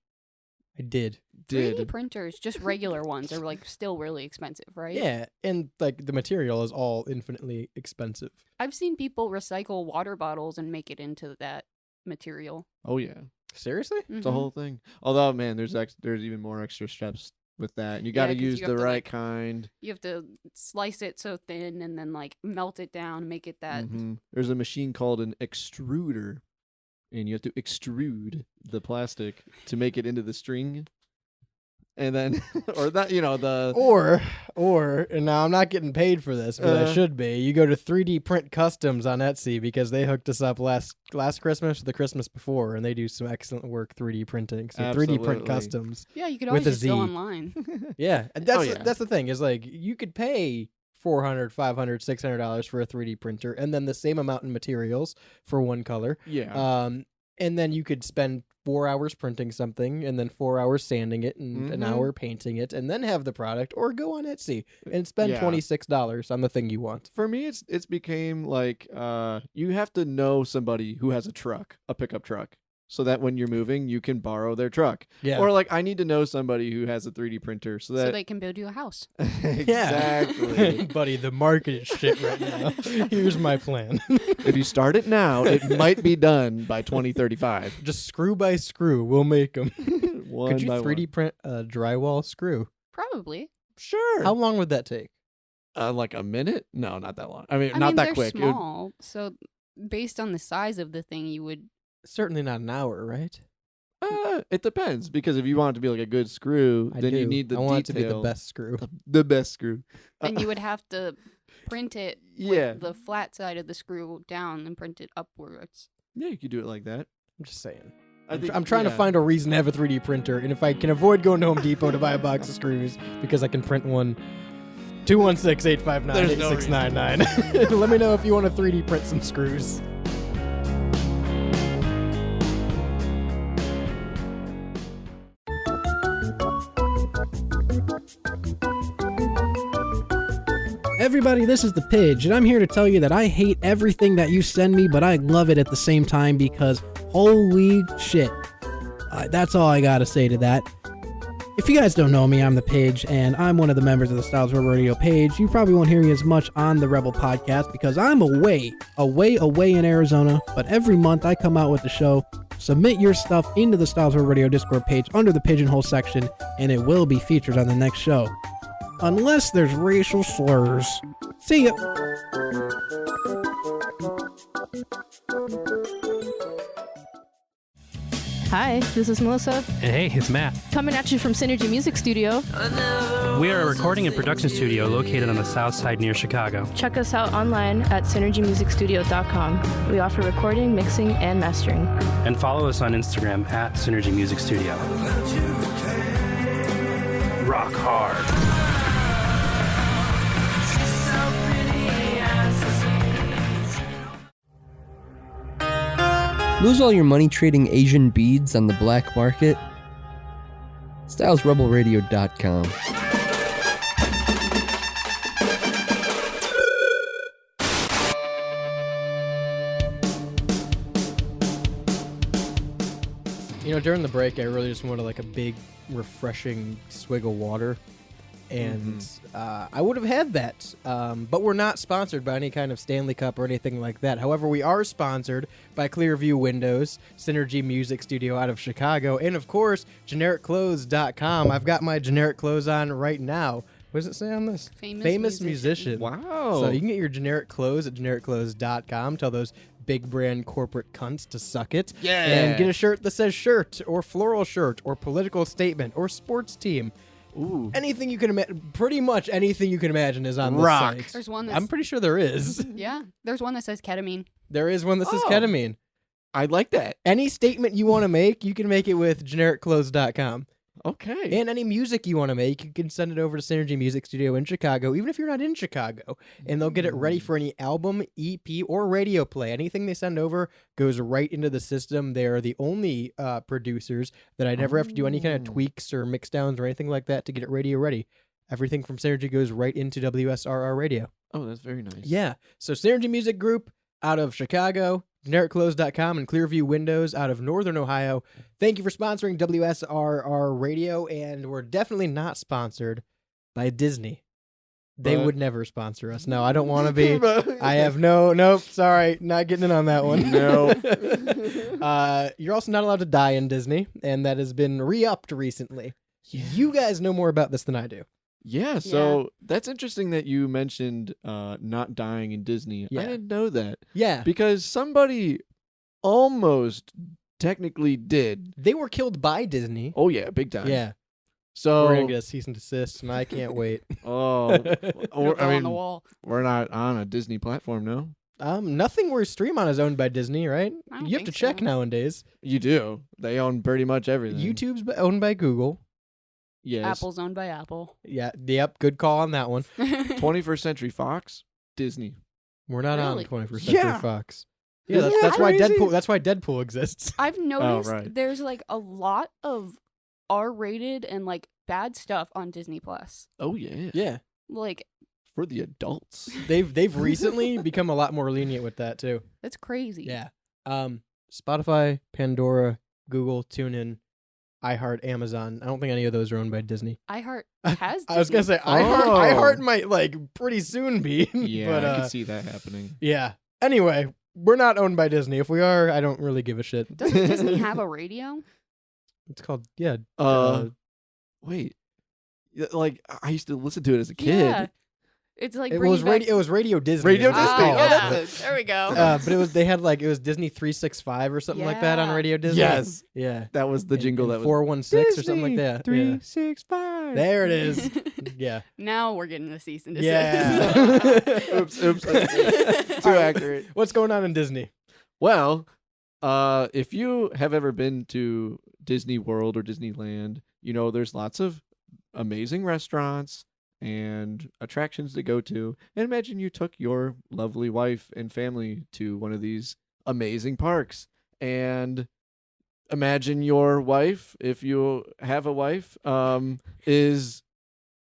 [SPEAKER 6] I did.
[SPEAKER 5] 3D printers, just regular ones, are like still really expensive, right?
[SPEAKER 6] Yeah, and like the material is all infinitely expensive.
[SPEAKER 5] I've seen people recycle water bottles and make it into that material.
[SPEAKER 9] Oh, yeah.
[SPEAKER 6] Seriously?
[SPEAKER 9] It's a whole thing. Although, man, there's even more extra steps with that. And you got to use the right kind.
[SPEAKER 5] You have to slice it so thin and then like melt it down, make it that.
[SPEAKER 9] There's a machine called an extruder. And you have to extrude the plastic to make it into the string. And then,
[SPEAKER 6] or now I'm not getting paid for this, but I should be. You go to 3D Print Customs on Etsy because they hooked us up last Christmas or the Christmas before, and they do some excellent work 3D printing. So
[SPEAKER 9] Absolutely.
[SPEAKER 6] 3D Print Customs.
[SPEAKER 5] Yeah, you could always just go online.
[SPEAKER 6] Yeah, and that's the thing is like you could pay $400, $500, $600 for a 3D printer, and then the same amount in materials for one color.
[SPEAKER 9] Yeah.
[SPEAKER 6] And then you could spend 4 hours printing something, and then 4 hours sanding it, and an hour painting it, and then have the product, or go on Etsy and spend $26 on the thing you want.
[SPEAKER 9] For me, it's became like you have to know somebody who has a pickup truck, so that when you're moving, you can borrow their truck.
[SPEAKER 6] Yeah.
[SPEAKER 9] Or like I need to know somebody who has a 3D printer so
[SPEAKER 5] they can build you a house.
[SPEAKER 9] Exactly.
[SPEAKER 6] Buddy, the market is shit right now. Here's my plan.
[SPEAKER 9] If you start it now, it might be done by 2035.
[SPEAKER 6] Just screw by screw, we'll make them.
[SPEAKER 9] One
[SPEAKER 6] Could you
[SPEAKER 9] by
[SPEAKER 6] 3D print a drywall screw?
[SPEAKER 5] Probably.
[SPEAKER 9] Sure.
[SPEAKER 6] How long would that take?
[SPEAKER 9] Like a minute? No, not that long. I mean, not that
[SPEAKER 5] they're
[SPEAKER 9] quick.
[SPEAKER 5] Small, so based on the size of the thing, you would.
[SPEAKER 6] Certainly not an hour, right?
[SPEAKER 9] It depends, because if you want it to be like a good screw, then you need the
[SPEAKER 6] I want it to be the best screw.
[SPEAKER 9] The best screw.
[SPEAKER 5] And you would have to print it with the flat side of the screw down and print it upwards.
[SPEAKER 9] Yeah, you could do it like that.
[SPEAKER 6] I'm just saying.
[SPEAKER 9] I'm
[SPEAKER 6] trying to find a reason to have a 3D printer, and if I can avoid going to Home Depot to buy a box of screws because I can print one. 216-859-8699. Let me know if you want to 3D print some screws.
[SPEAKER 10] Everybody, this is the Pidge, and I'm here to tell you that I hate everything that you send me, but I love it at the same time because holy shit. That's all I gotta say to that. If you guys don't know me, I'm the Pidge, and I'm one of the members of the Styles Rebel Radio page. You probably won't hear me as much on the Rebel podcast because I'm away in Arizona, but every month I come out with the show Submit your stuff into the Styles Rebel Radio Discord page under the Pigeonhole section, and it will be featured on the next show. Unless there's racial slurs. See ya!
[SPEAKER 14] Hi, this is Melissa.
[SPEAKER 15] And hey, it's Matt.
[SPEAKER 14] Coming at you from Synergy Music Studio.
[SPEAKER 15] We are a recording and production studio located on the south side near Chicago.
[SPEAKER 14] Check us out online at synergymusicstudio.com. We offer recording, mixing, and mastering.
[SPEAKER 15] And follow us on Instagram at Synergy Music Studio. Rock hard.
[SPEAKER 4] Lose all your money trading Asian beads on the black market? StylesRebelRadio.com.
[SPEAKER 6] You know, during the break, I really just wanted like a big, refreshing swig of water. And I would have had that, but we're not sponsored by any kind of Stanley Cup or anything like that. However, we are sponsored by Clearview Windows, Synergy Music Studio out of Chicago, and of course, GenericClothes.com. I've got my generic clothes on right now. What does it say on this?
[SPEAKER 5] Famous
[SPEAKER 6] musician.
[SPEAKER 9] Wow.
[SPEAKER 6] So you can get your generic clothes at GenericClothes.com. Tell those big brand corporate cunts to suck it.
[SPEAKER 9] Yeah.
[SPEAKER 6] And get a shirt that says shirt, or floral shirt, or political statement, or sports team.
[SPEAKER 9] Ooh.
[SPEAKER 6] Anything you can imagine, pretty much anything you can imagine is on this
[SPEAKER 9] Rock.
[SPEAKER 6] site.
[SPEAKER 5] There's one that's...
[SPEAKER 6] I'm pretty sure there is.
[SPEAKER 5] Yeah, there's one that says ketamine.
[SPEAKER 6] There is one that says ketamine.
[SPEAKER 9] I like that.
[SPEAKER 6] Any statement you want to make, you can make it with GenericClothes.com.
[SPEAKER 9] Okay.
[SPEAKER 6] And any music you want to make, you can send it over to Synergy Music Studio in Chicago, even if you're not in Chicago. And they'll get it ready for any album, EP, or radio play. Anything they send over goes right into the system. They are the only producers that I never have to do any kind of tweaks or mix downs or anything like that to get it radio ready. Everything from Synergy goes right into WSRR radio.
[SPEAKER 9] Oh, that's very nice.
[SPEAKER 6] Yeah. So Synergy Music Group out of Chicago, GenericClothes.com, and Clearview Windows out of Northern Ohio. Thank you for sponsoring WSRR Radio, and we're definitely not sponsored by Disney. They would never sponsor us. No, I don't want to be. I have nope, sorry, not getting in on that one.
[SPEAKER 9] No.
[SPEAKER 6] You're also not allowed to die in Disney, and that has been re-upped recently. Yeah. You guys know more about this than I do.
[SPEAKER 9] Yeah, so that's interesting that you mentioned not dying in Disney.
[SPEAKER 6] Yeah.
[SPEAKER 9] I didn't know that.
[SPEAKER 6] Yeah.
[SPEAKER 9] Because somebody almost technically did.
[SPEAKER 6] They were killed by Disney.
[SPEAKER 9] Oh, yeah, big time.
[SPEAKER 6] Yeah.
[SPEAKER 9] So
[SPEAKER 6] we're going to get a cease and desist, and I can't wait.
[SPEAKER 9] Oh,
[SPEAKER 5] on the wall.
[SPEAKER 9] We're not on a Disney platform, no?
[SPEAKER 6] Nothing we stream on is owned by Disney, right?
[SPEAKER 5] I don't
[SPEAKER 6] You have to
[SPEAKER 5] think
[SPEAKER 6] check
[SPEAKER 5] so.
[SPEAKER 6] nowadays.
[SPEAKER 9] You do. They own pretty much everything.
[SPEAKER 6] YouTube's owned by Google.
[SPEAKER 9] Yes.
[SPEAKER 5] Apple's owned by Apple.
[SPEAKER 6] Yeah, yep, good call on that one.
[SPEAKER 9] 21st Century Fox, Disney.
[SPEAKER 6] We're not
[SPEAKER 5] Really?
[SPEAKER 6] on 21st Century
[SPEAKER 9] Yeah.
[SPEAKER 6] Fox. Yeah,
[SPEAKER 9] Isn't
[SPEAKER 6] that's
[SPEAKER 9] that
[SPEAKER 6] why
[SPEAKER 9] crazy?
[SPEAKER 6] Deadpool exists.
[SPEAKER 5] I've noticed
[SPEAKER 9] right.
[SPEAKER 5] there's like a lot of R-rated and like bad stuff on Disney Plus.
[SPEAKER 9] Oh, yeah.
[SPEAKER 6] Yeah.
[SPEAKER 5] Like,
[SPEAKER 9] For the adults.
[SPEAKER 6] They've recently become a lot more lenient with that too.
[SPEAKER 5] that's crazy.
[SPEAKER 6] Yeah. Spotify, Pandora, Google, TuneIn, iHeart, Amazon. I don't think any of those are owned by Disney.
[SPEAKER 5] iHeart has
[SPEAKER 6] I was gonna
[SPEAKER 5] Disney.
[SPEAKER 6] say iHeart.
[SPEAKER 9] Oh.
[SPEAKER 6] iHeart might like pretty soon be.
[SPEAKER 9] Yeah,
[SPEAKER 6] but,
[SPEAKER 9] I could see that happening.
[SPEAKER 6] Yeah. Anyway, we're not owned by Disney. If we are, I don't really give a shit.
[SPEAKER 5] Doesn't Disney have a radio?
[SPEAKER 6] It's called yeah.
[SPEAKER 9] Wait. Yeah, like, I used to listen to it as a kid.
[SPEAKER 5] Yeah. It's like
[SPEAKER 6] It
[SPEAKER 5] bringing
[SPEAKER 6] was
[SPEAKER 5] back...
[SPEAKER 6] radio. It was Radio Disney.
[SPEAKER 9] Radio
[SPEAKER 6] is what it's
[SPEAKER 9] Disney.
[SPEAKER 6] called.
[SPEAKER 9] Oh,
[SPEAKER 5] yeah.
[SPEAKER 9] that's
[SPEAKER 5] There we go.
[SPEAKER 6] But it was they had like it was Disney 365 or something like that on
[SPEAKER 5] Yeah.
[SPEAKER 6] Radio Disney.
[SPEAKER 9] Yes.
[SPEAKER 6] Yeah.
[SPEAKER 9] That was the jingle that was
[SPEAKER 6] 416 or something like that. Yeah.
[SPEAKER 9] 365.
[SPEAKER 6] There it is. Yeah.
[SPEAKER 5] Now we're getting the cease and desist.
[SPEAKER 6] Yeah.
[SPEAKER 9] Oops. Too accurate.
[SPEAKER 6] What's going on in Disney?
[SPEAKER 9] Well, if you have ever been to Disney World or Disneyland, you know there's lots of amazing restaurants and attractions to go to. And imagine you took your lovely wife and family to one of these amazing parks. And imagine your wife, if you have a wife, is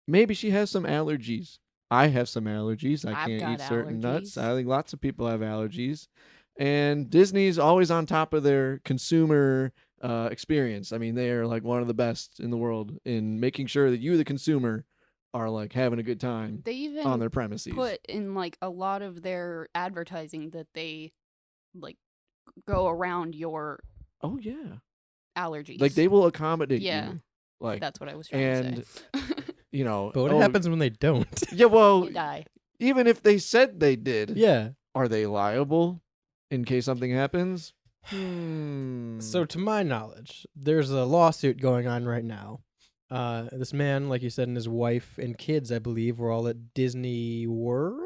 [SPEAKER 9] maybe she has some allergies. I have some allergies. I
[SPEAKER 5] I've
[SPEAKER 9] can't
[SPEAKER 5] got
[SPEAKER 9] eat certain nuts.
[SPEAKER 5] allergies.
[SPEAKER 9] I think lots of people have allergies. And Disney's always on top of their consumer experience. I mean, they are like one of the best in the world in making sure that you, the consumer, are like having a good time
[SPEAKER 5] They even
[SPEAKER 9] on their premises.
[SPEAKER 5] put in like a lot of their advertising that they like go around your
[SPEAKER 9] Oh yeah.
[SPEAKER 5] allergies.
[SPEAKER 9] Like they will accommodate
[SPEAKER 5] Yeah.
[SPEAKER 9] you. Like
[SPEAKER 5] That's what I was trying to say.
[SPEAKER 9] you know,
[SPEAKER 6] But what happens when they don't?
[SPEAKER 9] Yeah, well,
[SPEAKER 5] They die.
[SPEAKER 9] even if they said they did,
[SPEAKER 6] Yeah.
[SPEAKER 9] are they liable in case something happens?
[SPEAKER 6] So to my knowledge, there's a lawsuit going on right now. This man, like you said, and his wife and kids, I believe, were all at Disney World?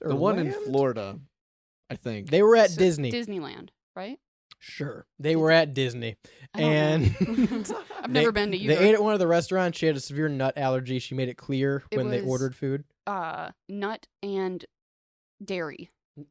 [SPEAKER 6] Or
[SPEAKER 9] The one in
[SPEAKER 6] Land?
[SPEAKER 9] Florida, I think.
[SPEAKER 6] They were at
[SPEAKER 5] So,
[SPEAKER 6] Disney.
[SPEAKER 5] Disneyland, right?
[SPEAKER 6] Sure. They were at Disney.
[SPEAKER 5] I don't
[SPEAKER 6] And
[SPEAKER 5] know. I've never been to either.
[SPEAKER 6] They ate at one of the restaurants. She had a severe nut allergy. She made it clear
[SPEAKER 5] It
[SPEAKER 6] when they
[SPEAKER 5] was,
[SPEAKER 6] ordered food.
[SPEAKER 5] Nut and dairy.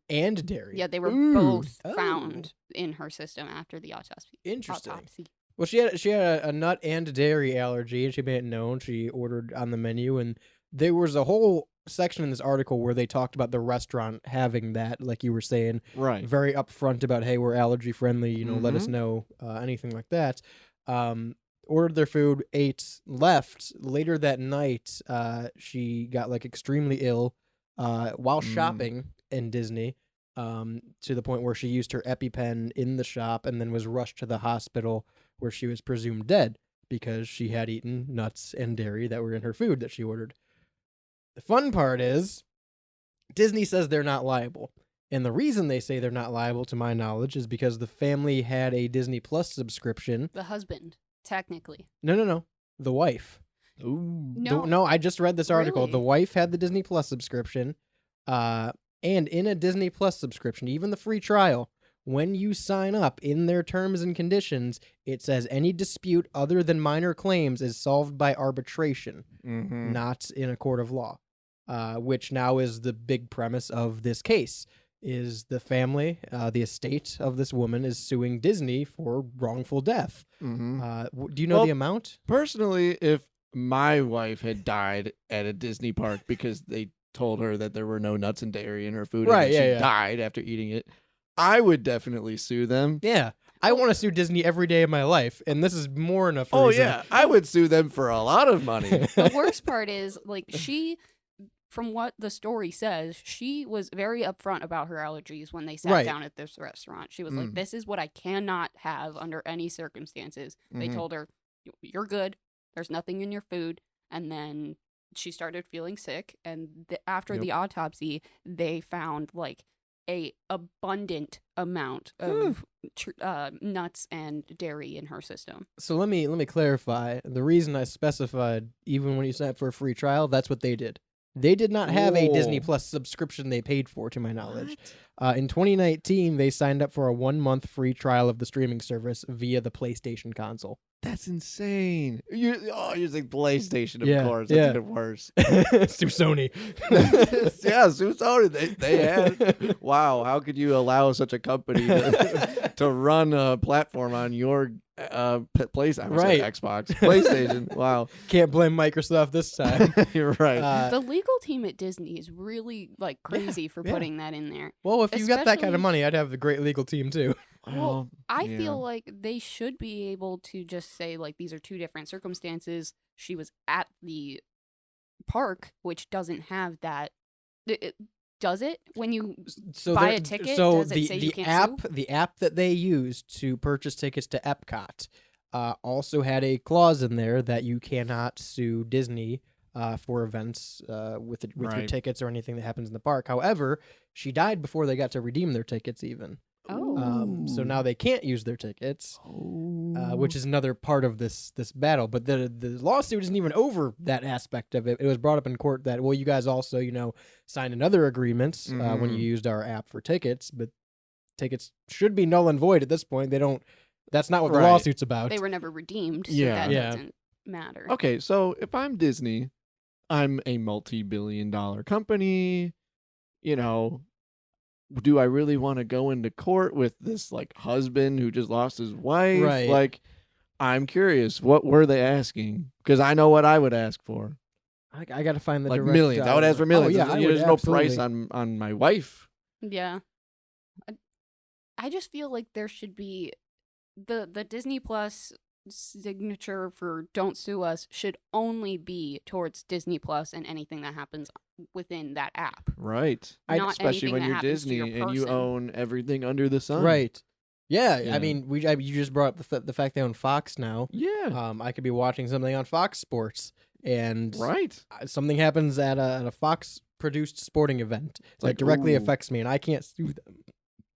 [SPEAKER 6] And dairy.
[SPEAKER 5] Yeah, they were
[SPEAKER 6] Ooh.
[SPEAKER 5] both
[SPEAKER 6] Oh.
[SPEAKER 5] found in her system after the autopsy.
[SPEAKER 6] Interesting.
[SPEAKER 5] Autopsy.
[SPEAKER 6] Well, she had a nut and dairy allergy, and she made it known. She ordered on the menu, and there was a whole section in this article where they talked about the restaurant having that, like you were saying,
[SPEAKER 9] Right.
[SPEAKER 6] very upfront about, hey, we're allergy friendly. You know, let us
[SPEAKER 9] Mhm.
[SPEAKER 6] know anything like that. Ordered their food, ate, left. Later that night, she got like extremely ill while shopping in Disney. To the point where she used her EpiPen in the shop and then was rushed to the hospital where she was presumed dead because she had eaten nuts and dairy that were in her food that she ordered. The fun part is Disney says they're not liable. And the reason they say they're not liable, to my knowledge, is because the family had a Disney Plus subscription.
[SPEAKER 5] The husband, technically.
[SPEAKER 6] No. The wife.
[SPEAKER 9] Ooh.
[SPEAKER 5] No.
[SPEAKER 6] I just read this article.
[SPEAKER 5] Really?
[SPEAKER 6] The wife had the Disney Plus subscription. And in a Disney Plus subscription, even the free trial, when you sign up in their terms and conditions, it says any dispute other than minor claims is solved by arbitration, not in a court of law, which now is the big premise of this case. Is the family, the estate of this woman, is suing Disney for wrongful death. Do you know the amount?
[SPEAKER 9] Personally, if my wife had died at a Disney park because they told her that there were no nuts and dairy in her food
[SPEAKER 6] Right,
[SPEAKER 9] and that
[SPEAKER 6] yeah,
[SPEAKER 9] she
[SPEAKER 6] yeah.
[SPEAKER 9] died after eating it, I would definitely sue them.
[SPEAKER 6] Yeah. I want to sue Disney every day of my life, and this is more enough reason.
[SPEAKER 9] Oh, yeah. I would sue them for a lot of money.
[SPEAKER 5] The worst part is, like, from what the story says, she was very upfront about her allergies when they sat
[SPEAKER 6] Right.
[SPEAKER 5] down at this restaurant. She was like, this is what I cannot have under any circumstances. They told her, you're good. There's nothing in your food. And then she started feeling sick. And after the autopsy, they found, like, a abundant amount of nuts and dairy in her system.
[SPEAKER 6] So let me clarify. The reason I specified, even when you signed up for a free trial, that's what they did. They did not have a Disney Plus subscription they paid for, to my knowledge. In 2019, they signed up for a 1-month free trial of the streaming service via the PlayStation console.
[SPEAKER 9] That's insane. You're using PlayStation, of
[SPEAKER 6] Yeah,
[SPEAKER 9] course. That's
[SPEAKER 6] yeah.
[SPEAKER 9] even worse.
[SPEAKER 6] Sue Sony.
[SPEAKER 9] Yeah, Sue Sony. They had. Wow, how could you allow such a company to run a platform on your place? I would say
[SPEAKER 6] Right.
[SPEAKER 9] Xbox, PlayStation. Wow.
[SPEAKER 6] Can't blame Microsoft this time.
[SPEAKER 9] You're right.
[SPEAKER 5] The legal team at Disney is really, like, crazy for
[SPEAKER 6] yeah.
[SPEAKER 5] putting that in there.
[SPEAKER 6] Well, if you got that kind
[SPEAKER 5] Especially-
[SPEAKER 6] of money, I'd have a great legal team too.
[SPEAKER 5] Well, I
[SPEAKER 9] yeah.
[SPEAKER 5] feel like they should be able to just say, like, these are two different circumstances. She was at the park, which doesn't have that. Does it? When you buy a ticket, does it say you can't sue?
[SPEAKER 6] The app that they use to purchase tickets to Epcot also had a clause in there that you cannot sue Disney for events with your
[SPEAKER 9] Right.
[SPEAKER 6] tickets or anything that happens in the park. However, she died before they got to redeem their tickets even. So now they can't use their tickets, which is another part of this battle. But the lawsuit isn't even over that aspect of it. It was brought up in court that, well, you guys also, signed another agreement when you used our app for tickets, but tickets should be null and void at this point. That's not what the
[SPEAKER 9] Right.
[SPEAKER 6] lawsuit's about.
[SPEAKER 5] They were never redeemed, so
[SPEAKER 9] Yeah.
[SPEAKER 5] that
[SPEAKER 6] Yeah.
[SPEAKER 5] doesn't matter.
[SPEAKER 9] Okay, so if I'm Disney, I'm a multi-billion-dollar company. Do I really want to go into court with this like husband who just lost his wife?
[SPEAKER 6] Right.
[SPEAKER 9] Like, I'm curious, what were they asking? Because I know what I would ask for.
[SPEAKER 6] I got to find the
[SPEAKER 9] Like
[SPEAKER 6] direct
[SPEAKER 9] millions. I would ask for millions.
[SPEAKER 6] Oh, yeah,
[SPEAKER 9] There's no price on my wife.
[SPEAKER 5] Yeah. I just feel like there should be the Disney Plus signature for "Don't Sue Us" should only be towards Disney Plus and anything that happens within that app.
[SPEAKER 9] Right.
[SPEAKER 5] Not
[SPEAKER 9] Especially
[SPEAKER 5] anything
[SPEAKER 9] when
[SPEAKER 5] that
[SPEAKER 9] you're
[SPEAKER 5] happens to
[SPEAKER 9] Disney
[SPEAKER 5] your
[SPEAKER 9] and you
[SPEAKER 5] person.
[SPEAKER 9] own everything under the sun.
[SPEAKER 6] Right. Yeah,
[SPEAKER 9] Yeah.
[SPEAKER 6] I mean, you just brought up the fact they own Fox now.
[SPEAKER 9] Yeah.
[SPEAKER 6] I could be watching something on Fox Sports, and
[SPEAKER 9] Right.
[SPEAKER 6] something happens at a Fox produced sporting event that
[SPEAKER 9] like,
[SPEAKER 6] directly
[SPEAKER 9] ooh.
[SPEAKER 6] affects me, and I can't sue them.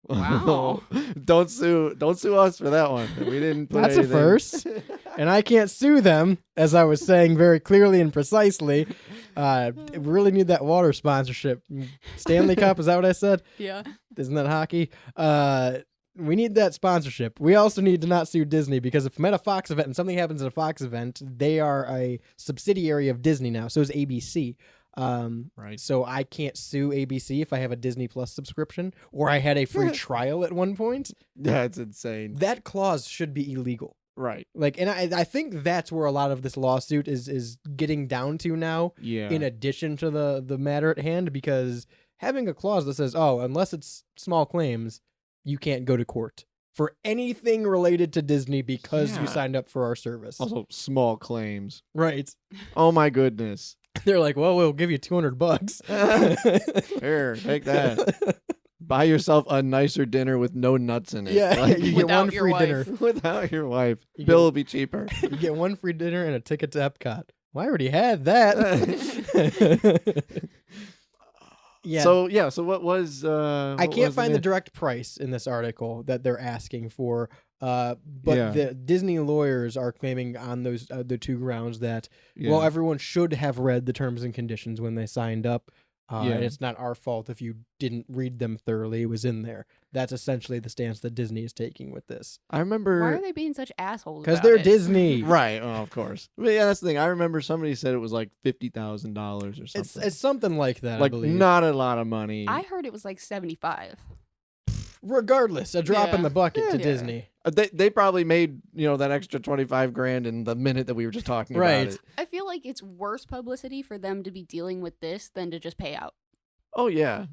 [SPEAKER 5] Wow.
[SPEAKER 9] Don't sue us for that one. We didn't put
[SPEAKER 6] That's a
[SPEAKER 9] anything.
[SPEAKER 6] first, and I can't sue them, as I was saying very clearly and precisely. We really need that water sponsorship. Stanley Cup, is that what I said?
[SPEAKER 5] Yeah.
[SPEAKER 6] Isn't that hockey? We need that sponsorship. We also need to not sue Disney, because if I'm at a Fox event and something happens at a Fox event, they are a subsidiary of Disney now. So is ABC.
[SPEAKER 9] Right.
[SPEAKER 6] So I can't sue ABC if I have a Disney Plus subscription, or I had a free trial at one point.
[SPEAKER 9] That's insane.
[SPEAKER 6] That clause should be illegal.
[SPEAKER 9] Right.
[SPEAKER 6] Like, and I think that's where a lot of this lawsuit is getting down to now.
[SPEAKER 9] Yeah.
[SPEAKER 6] In addition to the matter at hand, because having a clause that says, oh, unless it's small claims, you can't go to court for anything related to Disney because you
[SPEAKER 9] Yeah.
[SPEAKER 6] signed up for our service.
[SPEAKER 9] Also, small claims.
[SPEAKER 6] Right.
[SPEAKER 9] Oh my goodness.
[SPEAKER 6] They're like, well, we'll give you $200.
[SPEAKER 9] Here, take that. Buy yourself a nicer dinner with no nuts in it.
[SPEAKER 6] Yeah,
[SPEAKER 9] Like,
[SPEAKER 6] you get one free dinner.
[SPEAKER 9] Without your wife.
[SPEAKER 6] You
[SPEAKER 9] Bill
[SPEAKER 6] get-
[SPEAKER 9] will be cheaper.
[SPEAKER 6] You get one free dinner and a ticket to Epcot. Well, I already had that. Yeah.
[SPEAKER 9] So what was
[SPEAKER 6] I can't find the direct price in this article that they're asking for, but
[SPEAKER 9] Yeah.
[SPEAKER 6] the Disney lawyers are claiming on those the two grounds that well,
[SPEAKER 9] Yeah.
[SPEAKER 6] everyone should have read the terms and conditions when they signed up.
[SPEAKER 9] Yeah.
[SPEAKER 6] And it's not our fault if you didn't read them thoroughly. It was in there. That's essentially the stance that Disney is taking with this.
[SPEAKER 9] I remember
[SPEAKER 5] Why are they being such assholes?
[SPEAKER 6] Because
[SPEAKER 5] about
[SPEAKER 6] they're
[SPEAKER 5] it?
[SPEAKER 6] Disney.
[SPEAKER 9] Right, oh, of course. But yeah, that's the thing. I remember somebody said it was like $50,000 or something.
[SPEAKER 6] It's something like that, I
[SPEAKER 9] like
[SPEAKER 6] believe.
[SPEAKER 9] not a lot of money.
[SPEAKER 5] I heard it was like 75.
[SPEAKER 6] Regardless, a drop in
[SPEAKER 5] Yeah.
[SPEAKER 6] the bucket to
[SPEAKER 5] Yeah.
[SPEAKER 6] Disney.
[SPEAKER 9] They probably made that extra 25 grand in the minute that we were just talking
[SPEAKER 6] Right.
[SPEAKER 9] about it.
[SPEAKER 5] I feel like it's worse publicity for them to be dealing with this than to just pay out.
[SPEAKER 9] Oh yeah.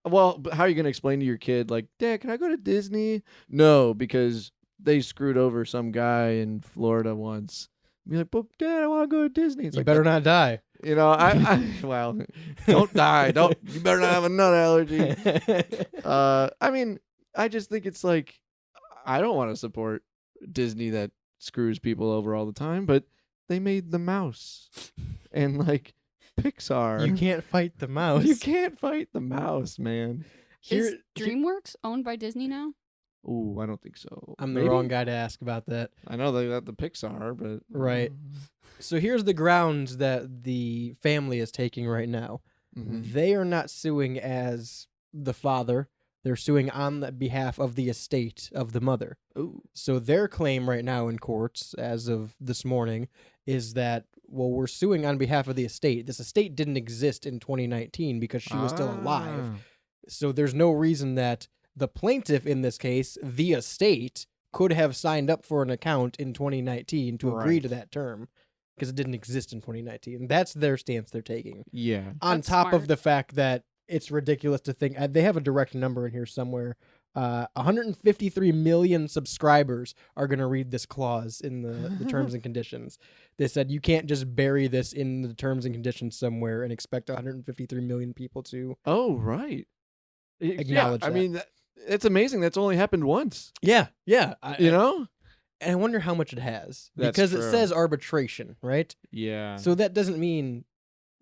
[SPEAKER 9] Well, but how are you going to explain to your kid, like, Dad, can I go to Disney? No, because they screwed over some guy in Florida once. Be like, but Dad, I want to go to Disney. It's
[SPEAKER 6] You
[SPEAKER 9] like,
[SPEAKER 6] better not die.
[SPEAKER 9] Well, don't die. You better not have a nut allergy. I mean, I just think it's like, I don't want to support Disney that screws people over all the time, but they made the mouse. And like, Pixar.
[SPEAKER 6] You can't fight the mouse.
[SPEAKER 9] You can't fight the mouse, man.
[SPEAKER 5] Is DreamWorks owned by Disney now?
[SPEAKER 9] Ooh, I don't think so.
[SPEAKER 6] I'm the
[SPEAKER 9] Maybe?
[SPEAKER 6] wrong guy to ask about that.
[SPEAKER 9] I know they got the Pixar, but
[SPEAKER 6] Right. So here's the grounds that the family is taking right now.
[SPEAKER 9] Mhm.
[SPEAKER 6] They are not suing as the father. They're suing on the behalf of the estate of the mother.
[SPEAKER 9] Ooh.
[SPEAKER 6] So their claim right now in courts, as of this morning, is that, well, we're suing on behalf of the estate. This estate didn't exist in 2019 because she was still alive. So there's no reason that the plaintiff in this case, the estate, could have signed up for an account in 2019 to agree
[SPEAKER 9] Right.
[SPEAKER 6] to that term because it didn't exist in 2019. That's their stance they're taking.
[SPEAKER 9] Yeah.
[SPEAKER 6] On
[SPEAKER 5] That's
[SPEAKER 6] top
[SPEAKER 5] smart.
[SPEAKER 6] of the fact that it's ridiculous to think they have a direct number in here somewhere. 153 million subscribers are going to read this clause in the terms and conditions. They said you can't just bury this in the terms and conditions somewhere and expect 153 million people to.
[SPEAKER 9] Oh, right.
[SPEAKER 6] Acknowledge
[SPEAKER 9] I
[SPEAKER 6] that.
[SPEAKER 9] mean, it's amazing. That's only happened once.
[SPEAKER 6] Yeah.
[SPEAKER 9] You know?
[SPEAKER 6] And I wonder how much it has
[SPEAKER 9] That's
[SPEAKER 6] because it
[SPEAKER 9] true.
[SPEAKER 6] says arbitration, right?
[SPEAKER 9] Yeah.
[SPEAKER 6] So that doesn't mean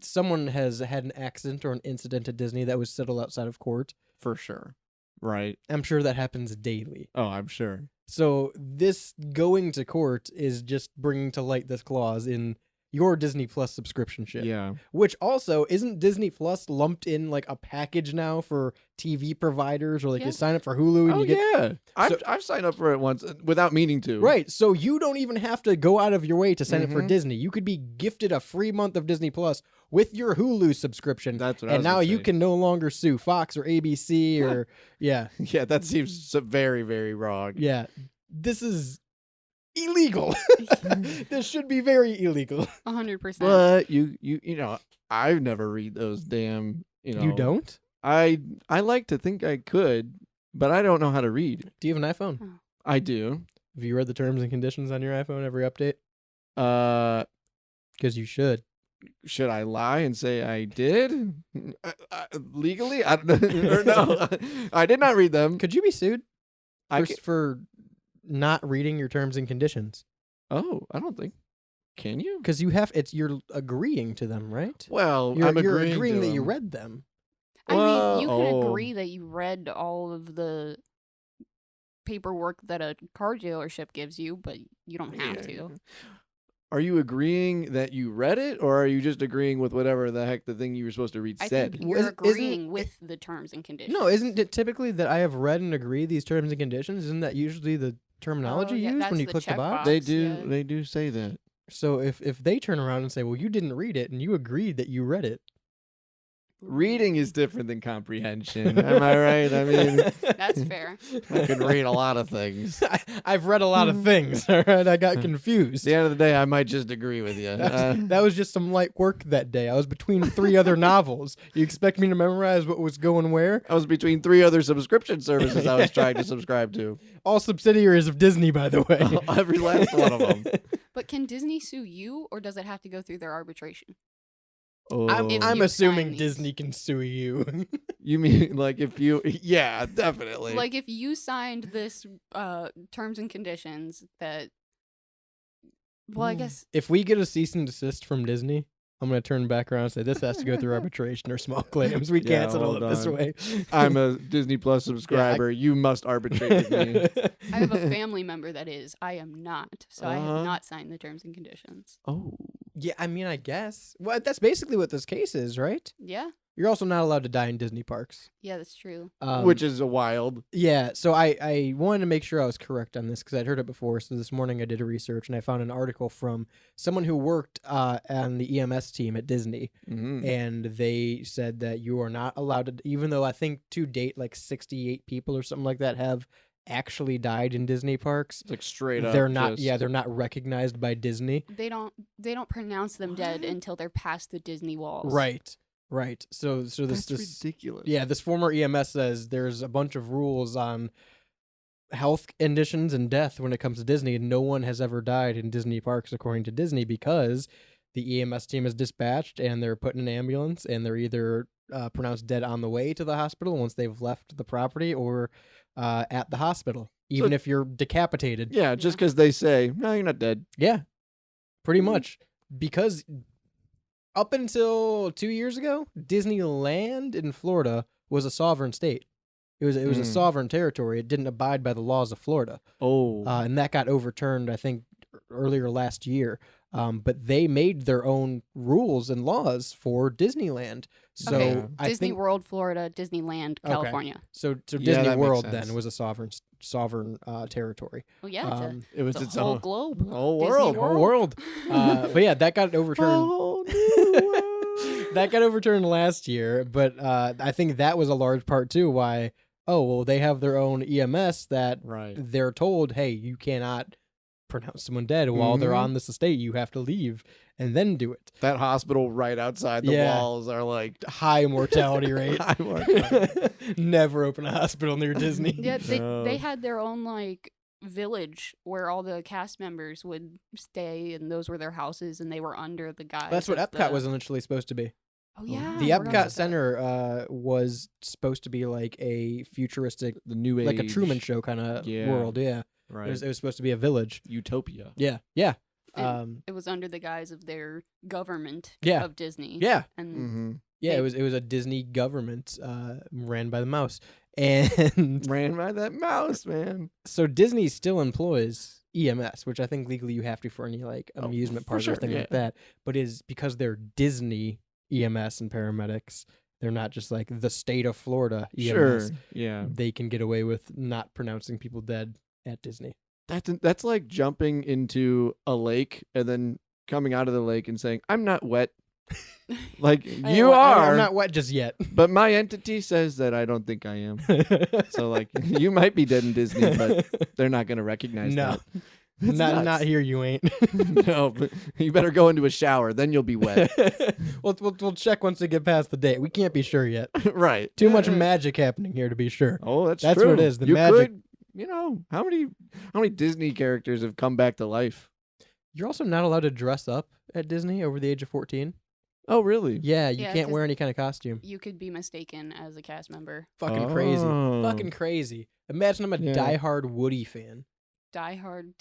[SPEAKER 6] someone has had an accident or an incident at Disney that was settled outside of court.
[SPEAKER 9] For sure. Right.
[SPEAKER 6] I'm sure that happens daily.
[SPEAKER 9] Oh, I'm sure.
[SPEAKER 6] So this going to court is just bringing to light this clause in your Disney Plus subscription ship.
[SPEAKER 9] Yeah.
[SPEAKER 6] Which also, isn't Disney Plus lumped in like a package now for TV providers, or like you
[SPEAKER 5] Yeah.
[SPEAKER 6] sign up for Hulu and
[SPEAKER 9] Oh,
[SPEAKER 6] you get
[SPEAKER 9] yeah. I've signed up for it once without meaning to.
[SPEAKER 6] right. So you don't even have to go out of your way to sign up for
[SPEAKER 9] Mhm.
[SPEAKER 6] Disney. You could be gifted a free month of Disney Plus with your Hulu subscription.
[SPEAKER 9] That's what I
[SPEAKER 6] and
[SPEAKER 9] was
[SPEAKER 6] now
[SPEAKER 9] gonna
[SPEAKER 6] you
[SPEAKER 9] say.
[SPEAKER 6] can no longer sue Fox or ABC or yeah.
[SPEAKER 9] Yeah, that seems very, very wrong.
[SPEAKER 6] Yeah. This is illegal. This should be very illegal.
[SPEAKER 5] 100%.
[SPEAKER 9] But you know, I never read those damn,
[SPEAKER 6] You don't?
[SPEAKER 9] I like to think I could, but I don't know how to read.
[SPEAKER 6] Do you have an iPhone?
[SPEAKER 9] I do.
[SPEAKER 6] Have you read the terms and conditions on your iPhone every update? Because you should.
[SPEAKER 9] Should I lie and say I did? Legally? I don't know. Or no. I did not read them.
[SPEAKER 6] Could you be sued? for not reading your terms and conditions.
[SPEAKER 9] Oh, I don't think. Can you?
[SPEAKER 6] Because you're agreeing to them, right?
[SPEAKER 9] Well,
[SPEAKER 6] you're
[SPEAKER 9] you're
[SPEAKER 6] agreeing
[SPEAKER 9] to
[SPEAKER 6] that you
[SPEAKER 9] them.
[SPEAKER 6] read them.
[SPEAKER 5] I mean, you can
[SPEAKER 9] oh.
[SPEAKER 5] agree that you read all of the paperwork that a car dealership gives you, but you don't have to.
[SPEAKER 9] Are you agreeing that you read it, or are you just agreeing with whatever the heck the thing you were supposed to read
[SPEAKER 5] I
[SPEAKER 9] said?
[SPEAKER 5] think you're agreeing with the terms and conditions.
[SPEAKER 6] No, isn't it typically that I have read and agree these terms and conditions? Isn't that usually the terminology used when you click the box?
[SPEAKER 9] They do say that.
[SPEAKER 6] So if they turn around and say, well, you didn't read it and you agreed that you read it.
[SPEAKER 9] Reading is different than comprehension. Am I right? I mean,
[SPEAKER 5] that's fair.
[SPEAKER 9] I can read a lot of things.
[SPEAKER 6] I've read a lot of things. All right, I got confused.
[SPEAKER 9] At the end of the day, I might just agree with you.
[SPEAKER 6] That was just some light work that day. I was between 3 other novels. You expect me to memorize what was going where?
[SPEAKER 9] I was between 3 other subscription services I was trying to subscribe to.
[SPEAKER 6] All subsidiaries of Disney, by the way.
[SPEAKER 9] Every last one of them.
[SPEAKER 5] But can Disney sue you, or does it have to go through their arbitration?
[SPEAKER 9] Oh.
[SPEAKER 6] I'm assuming Disney can sue you.
[SPEAKER 9] You mean like if you... Yeah, definitely.
[SPEAKER 5] Like if you signed this terms and conditions that... Well, I guess...
[SPEAKER 6] If we get a cease and desist from Disney, I'm going to turn back around and say this has to go through arbitration or small claims. We can't settle it this way.
[SPEAKER 9] I'm a Disney Plus subscriber. You must arbitrate with me.
[SPEAKER 5] I have a family member that is. I am not. So I have not signed the terms and conditions.
[SPEAKER 9] Oh.
[SPEAKER 6] Yeah, I mean, I guess. Well, that's basically what this case is, right?
[SPEAKER 5] Yeah.
[SPEAKER 6] You're also not allowed to die in Disney parks.
[SPEAKER 5] Yeah, that's true.
[SPEAKER 9] Which is a wild.
[SPEAKER 6] Yeah, so I wanted to make sure I was correct on this because I'd heard it before. So this morning I did a research and I found an article from someone who worked on the EMS team at Disney.
[SPEAKER 9] Mm-hmm.
[SPEAKER 6] And they said that you are not allowed to, even though I think to date like 68 people or something like that have actually died in Disney parks.
[SPEAKER 9] Like straight up.
[SPEAKER 6] They're not they're not recognized by Disney.
[SPEAKER 5] They don't pronounce them dead until they're past the Disney walls.
[SPEAKER 6] Right. So this
[SPEAKER 9] ridiculous.
[SPEAKER 6] Yeah, this former EMS says there's a bunch of rules on health conditions and death when it comes to Disney, and no one has ever died in Disney parks according to Disney because the EMS team is dispatched and they're put in an ambulance and they're either pronounced dead on the way to the hospital once they've left the property or at the hospital, even if you're decapitated.
[SPEAKER 9] Yeah, just because they say, no, you're not dead.
[SPEAKER 6] Yeah, pretty much. Because up until 2 years ago, Disneyland in Florida was a sovereign state. It was a sovereign territory. It didn't abide by the laws of Florida.
[SPEAKER 9] Oh.
[SPEAKER 6] And that got overturned, I think, earlier last year. But they made their own rules and laws for Disneyland. So
[SPEAKER 5] okay.
[SPEAKER 6] I
[SPEAKER 5] Disney
[SPEAKER 6] think,
[SPEAKER 5] World, Florida, Disneyland, California.
[SPEAKER 6] Okay. So Disney World then was a sovereign territory.
[SPEAKER 5] Well, yeah,
[SPEAKER 9] it was its
[SPEAKER 5] whole
[SPEAKER 9] own
[SPEAKER 5] globe,
[SPEAKER 9] whole
[SPEAKER 6] world. But yeah, that got overturned. That got overturned last year, but I think that was a large part too. Why? Oh, well, they have their own EMS that they're told, hey, you cannot pronounce someone dead while they're on this estate. You have to leave and then do it.
[SPEAKER 9] That hospital right outside the walls are like
[SPEAKER 6] high mortality rate.
[SPEAKER 9] High mortality.
[SPEAKER 6] Never open a hospital near Disney.
[SPEAKER 5] Yeah, they had their own like village where all the cast members would stay, and those were their houses, and they were under the guise.
[SPEAKER 6] That's what Epcot was initially supposed to be.
[SPEAKER 5] Oh yeah,
[SPEAKER 6] the Epcot Center was supposed to be like a futuristic,
[SPEAKER 9] the new age,
[SPEAKER 6] like a Truman Show kind of world. Yeah,
[SPEAKER 9] right.
[SPEAKER 6] It was supposed to be a village,
[SPEAKER 9] utopia.
[SPEAKER 6] Yeah.
[SPEAKER 5] It was under the guise of their government of Disney.
[SPEAKER 6] Yeah,
[SPEAKER 5] and
[SPEAKER 6] it was a Disney government ran by the mouse and
[SPEAKER 9] ran by that mouse, man.
[SPEAKER 6] So Disney still employs EMS, which I think legally you have to for any like amusement park or thing like that. But is because they're Disney EMS and paramedics, they're not just like the state of Florida EMS.
[SPEAKER 9] Sure, yeah.
[SPEAKER 6] They can get away with not pronouncing people dead at Disney.
[SPEAKER 9] That's like jumping into a lake and then coming out of the lake and saying, "I'm not wet." Like you are.
[SPEAKER 6] I'm not wet just yet.
[SPEAKER 9] But my entity says that I don't think I am. So like you might be dead in Disney, but they're not going to recognize that.
[SPEAKER 6] Not here. You ain't.
[SPEAKER 9] No, but you better go into a shower. Then you'll be wet.
[SPEAKER 6] We'll check once we get past the date. We can't be sure yet.
[SPEAKER 9] Right.
[SPEAKER 6] Too much magic happening here to be sure.
[SPEAKER 9] Oh, that's
[SPEAKER 6] true. What it is. The
[SPEAKER 9] you
[SPEAKER 6] magic.
[SPEAKER 9] Could, how many Disney characters have come back to life?
[SPEAKER 6] You're also not allowed to dress up at Disney over the age of 14.
[SPEAKER 9] Oh, really?
[SPEAKER 6] Yeah, you
[SPEAKER 5] Yeah,
[SPEAKER 6] can't
[SPEAKER 5] 'cause
[SPEAKER 6] wear any kind of costume.
[SPEAKER 5] You could be mistaken as a cast member.
[SPEAKER 6] Fucking crazy.
[SPEAKER 9] Oh.
[SPEAKER 6] Fucking crazy. Imagine I'm a
[SPEAKER 9] Yeah.
[SPEAKER 6] diehard Woody fan.
[SPEAKER 5] Die Hard.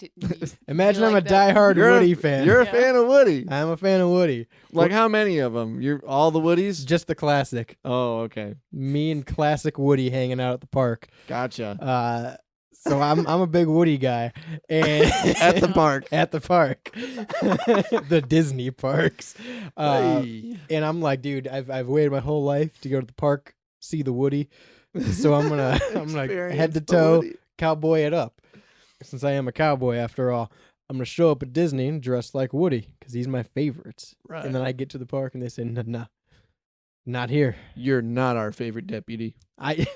[SPEAKER 6] Imagine I'm
[SPEAKER 5] like
[SPEAKER 6] a
[SPEAKER 5] that?
[SPEAKER 6] diehard
[SPEAKER 9] You're
[SPEAKER 6] Woody
[SPEAKER 9] a,
[SPEAKER 6] fan.
[SPEAKER 9] You're a
[SPEAKER 5] Yeah.
[SPEAKER 9] fan of Woody.
[SPEAKER 6] I'm a fan of Woody.
[SPEAKER 9] Like how many of them? You're all the Woodies?
[SPEAKER 6] Just the classic.
[SPEAKER 9] Oh, okay.
[SPEAKER 6] Me and classic Woody hanging out at the park.
[SPEAKER 9] Gotcha.
[SPEAKER 6] So I'm a big Woody guy, and
[SPEAKER 9] At the park.
[SPEAKER 6] at the park, the Disney parks.
[SPEAKER 9] Hey.
[SPEAKER 6] And I'm like, dude, I've waited my whole life to go to the park, see the Woody. So I'm gonna head to
[SPEAKER 9] Experience the
[SPEAKER 6] toe
[SPEAKER 9] Woody.
[SPEAKER 6] cowboy it up. Since I am a cowboy after all, I'm gonna show up at Disney dressed like Woody because he's my favorite.
[SPEAKER 9] Right.
[SPEAKER 6] And then I get to the park and they say, no, not here.
[SPEAKER 9] You're not our favorite deputy,
[SPEAKER 6] I.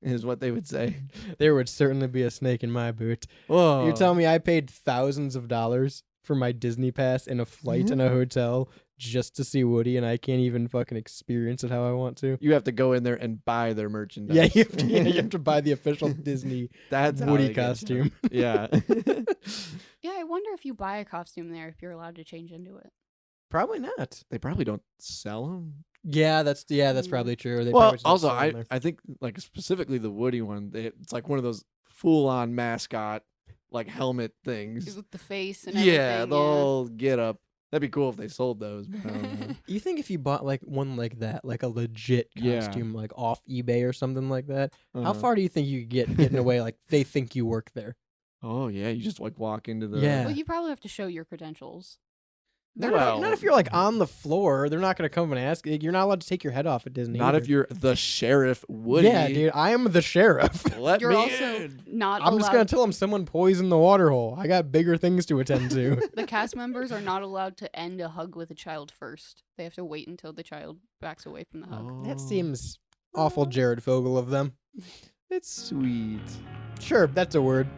[SPEAKER 9] is what they would say.
[SPEAKER 6] There would certainly be a snake in my boot.
[SPEAKER 9] Whoa.
[SPEAKER 6] You're telling me I paid thousands of dollars for my Disney pass and a flight and a hotel just to see Woody, and I can't even fucking experience it how I want to?
[SPEAKER 9] You have to go in there and buy their merchandise.
[SPEAKER 6] Yeah, you have to buy the official Disney
[SPEAKER 9] That's how
[SPEAKER 6] Woody
[SPEAKER 9] they get you.
[SPEAKER 6] costume.
[SPEAKER 9] Yeah.
[SPEAKER 5] Yeah, I wonder if you buy a costume there, if you're allowed to change into it.
[SPEAKER 6] Probably not.
[SPEAKER 9] They probably don't sell them.
[SPEAKER 6] Yeah, that's probably true. They
[SPEAKER 9] Well,
[SPEAKER 6] probably just
[SPEAKER 9] also,
[SPEAKER 6] sell 'em there.
[SPEAKER 9] I think like specifically the Woody one, it's like one of those full-on mascot like helmet things.
[SPEAKER 5] With the face and everything.
[SPEAKER 9] Yeah, the whole get up. That'd be cool if they sold those. But I don't know.
[SPEAKER 6] You think if you bought like one like that, like a legit
[SPEAKER 9] Yeah.
[SPEAKER 6] costume, like off eBay or something like that, how
[SPEAKER 9] Uh-huh.
[SPEAKER 6] far do you think you could get getting away? Like they think you work there.
[SPEAKER 9] Oh yeah, you just like walk into the
[SPEAKER 6] Yeah.
[SPEAKER 5] Well, you probably have to show your credentials.
[SPEAKER 6] Not if you're like on the floor. They're not going to come and ask. You're not allowed to take your head off at Disney.
[SPEAKER 9] Not if
[SPEAKER 6] either.
[SPEAKER 9] you're the sheriff Woody.
[SPEAKER 6] Yeah, dude. I am the sheriff.
[SPEAKER 9] Let
[SPEAKER 5] You're
[SPEAKER 9] me
[SPEAKER 5] also
[SPEAKER 9] in.
[SPEAKER 5] not
[SPEAKER 6] I'm just
[SPEAKER 5] allowed.
[SPEAKER 6] going to tell them someone poisoned the water hole. I got bigger things to attend to.
[SPEAKER 5] The cast members are not allowed to end a hug with a child first. They have to wait until the child backs away from the hug.
[SPEAKER 6] That seems awful Jared Fogle of them.
[SPEAKER 9] It's sweet.
[SPEAKER 6] Sure, that's a word.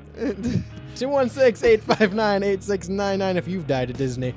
[SPEAKER 6] 216-859-8699 if you've died at Disney.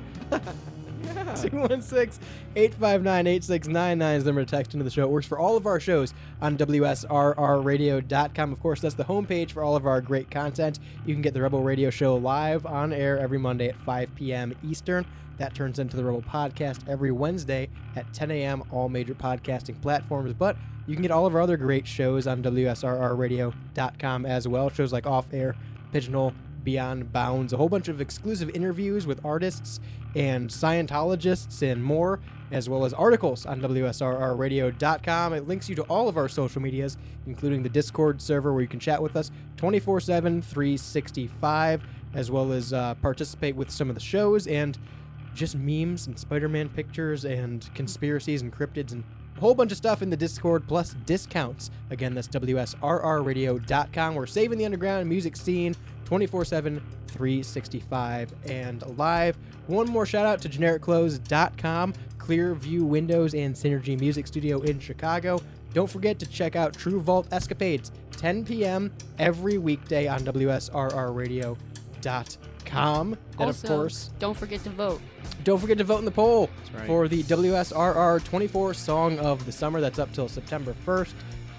[SPEAKER 6] 216-859-8699 is the number to text into the show. It works for all of our shows on WSRRradio.com. Of course, that's the homepage for all of our great content. You can get the Rebel Radio Show live on air every Monday at 5 p.m. Eastern. That turns into the Rebel Podcast every Wednesday at 10 a.m. all major podcasting platforms. But you can get all of our other great shows on WSRRradio.com as well. Shows like Off Air, Pigeonhole, Beyond Bounds, a whole bunch of exclusive interviews with artists and Scientologists and more, as well as articles on WSRRradio.com. It links you to all of our social medias, including the Discord server where you can chat with us 24/7, 365, as well as participate with some of the shows and just memes and Spider-Man pictures and conspiracies and cryptids and a whole bunch of stuff in the Discord, plus discounts. Again, that's WSRRradio.com. We're saving the underground music scene 24/7, 365, and live. One more shout out to GenericClothes.com, Clearview Windows and Synergy Music Studio in Chicago. Don't forget to check out True Vault Escapades, 10 p.m. every weekday on WSRRradio.com. And
[SPEAKER 5] Also,
[SPEAKER 6] of course,
[SPEAKER 5] don't forget to vote.
[SPEAKER 6] don't forget to vote in the poll
[SPEAKER 9] right.
[SPEAKER 6] for the WSRR 24 Song of the Summer. That's up till September 1st.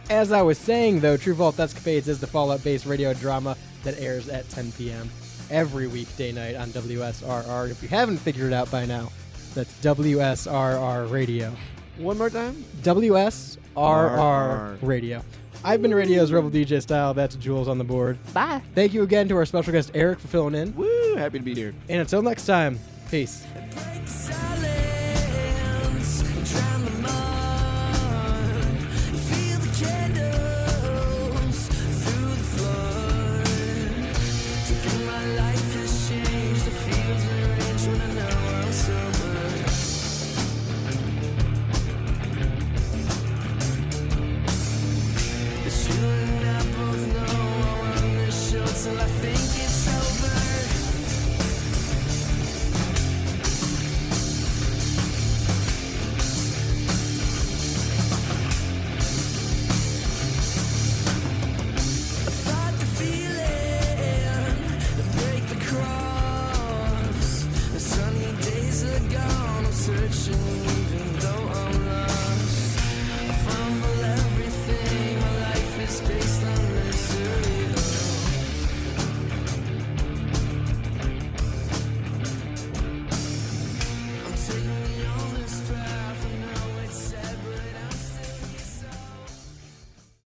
[SPEAKER 6] As I was saying, though, True Vault Escapades is the Fallout-based radio drama that airs at 10 p.m. every weekday night on WSRR. If you haven't figured it out by now, that's WSRR Radio.
[SPEAKER 9] One more time.
[SPEAKER 6] WSRR Radio. I've been Radio's Rebel DJ Style. That's Jules on the board.
[SPEAKER 5] Bye.
[SPEAKER 6] Thank you again to our special guest, Eric, for filling in.
[SPEAKER 9] Woo! Happy to be here.
[SPEAKER 6] And until next time, peace.
[SPEAKER 16] Till I think it's over. Fight the feeling, break the cross. The sunny days are gone. I'm searching.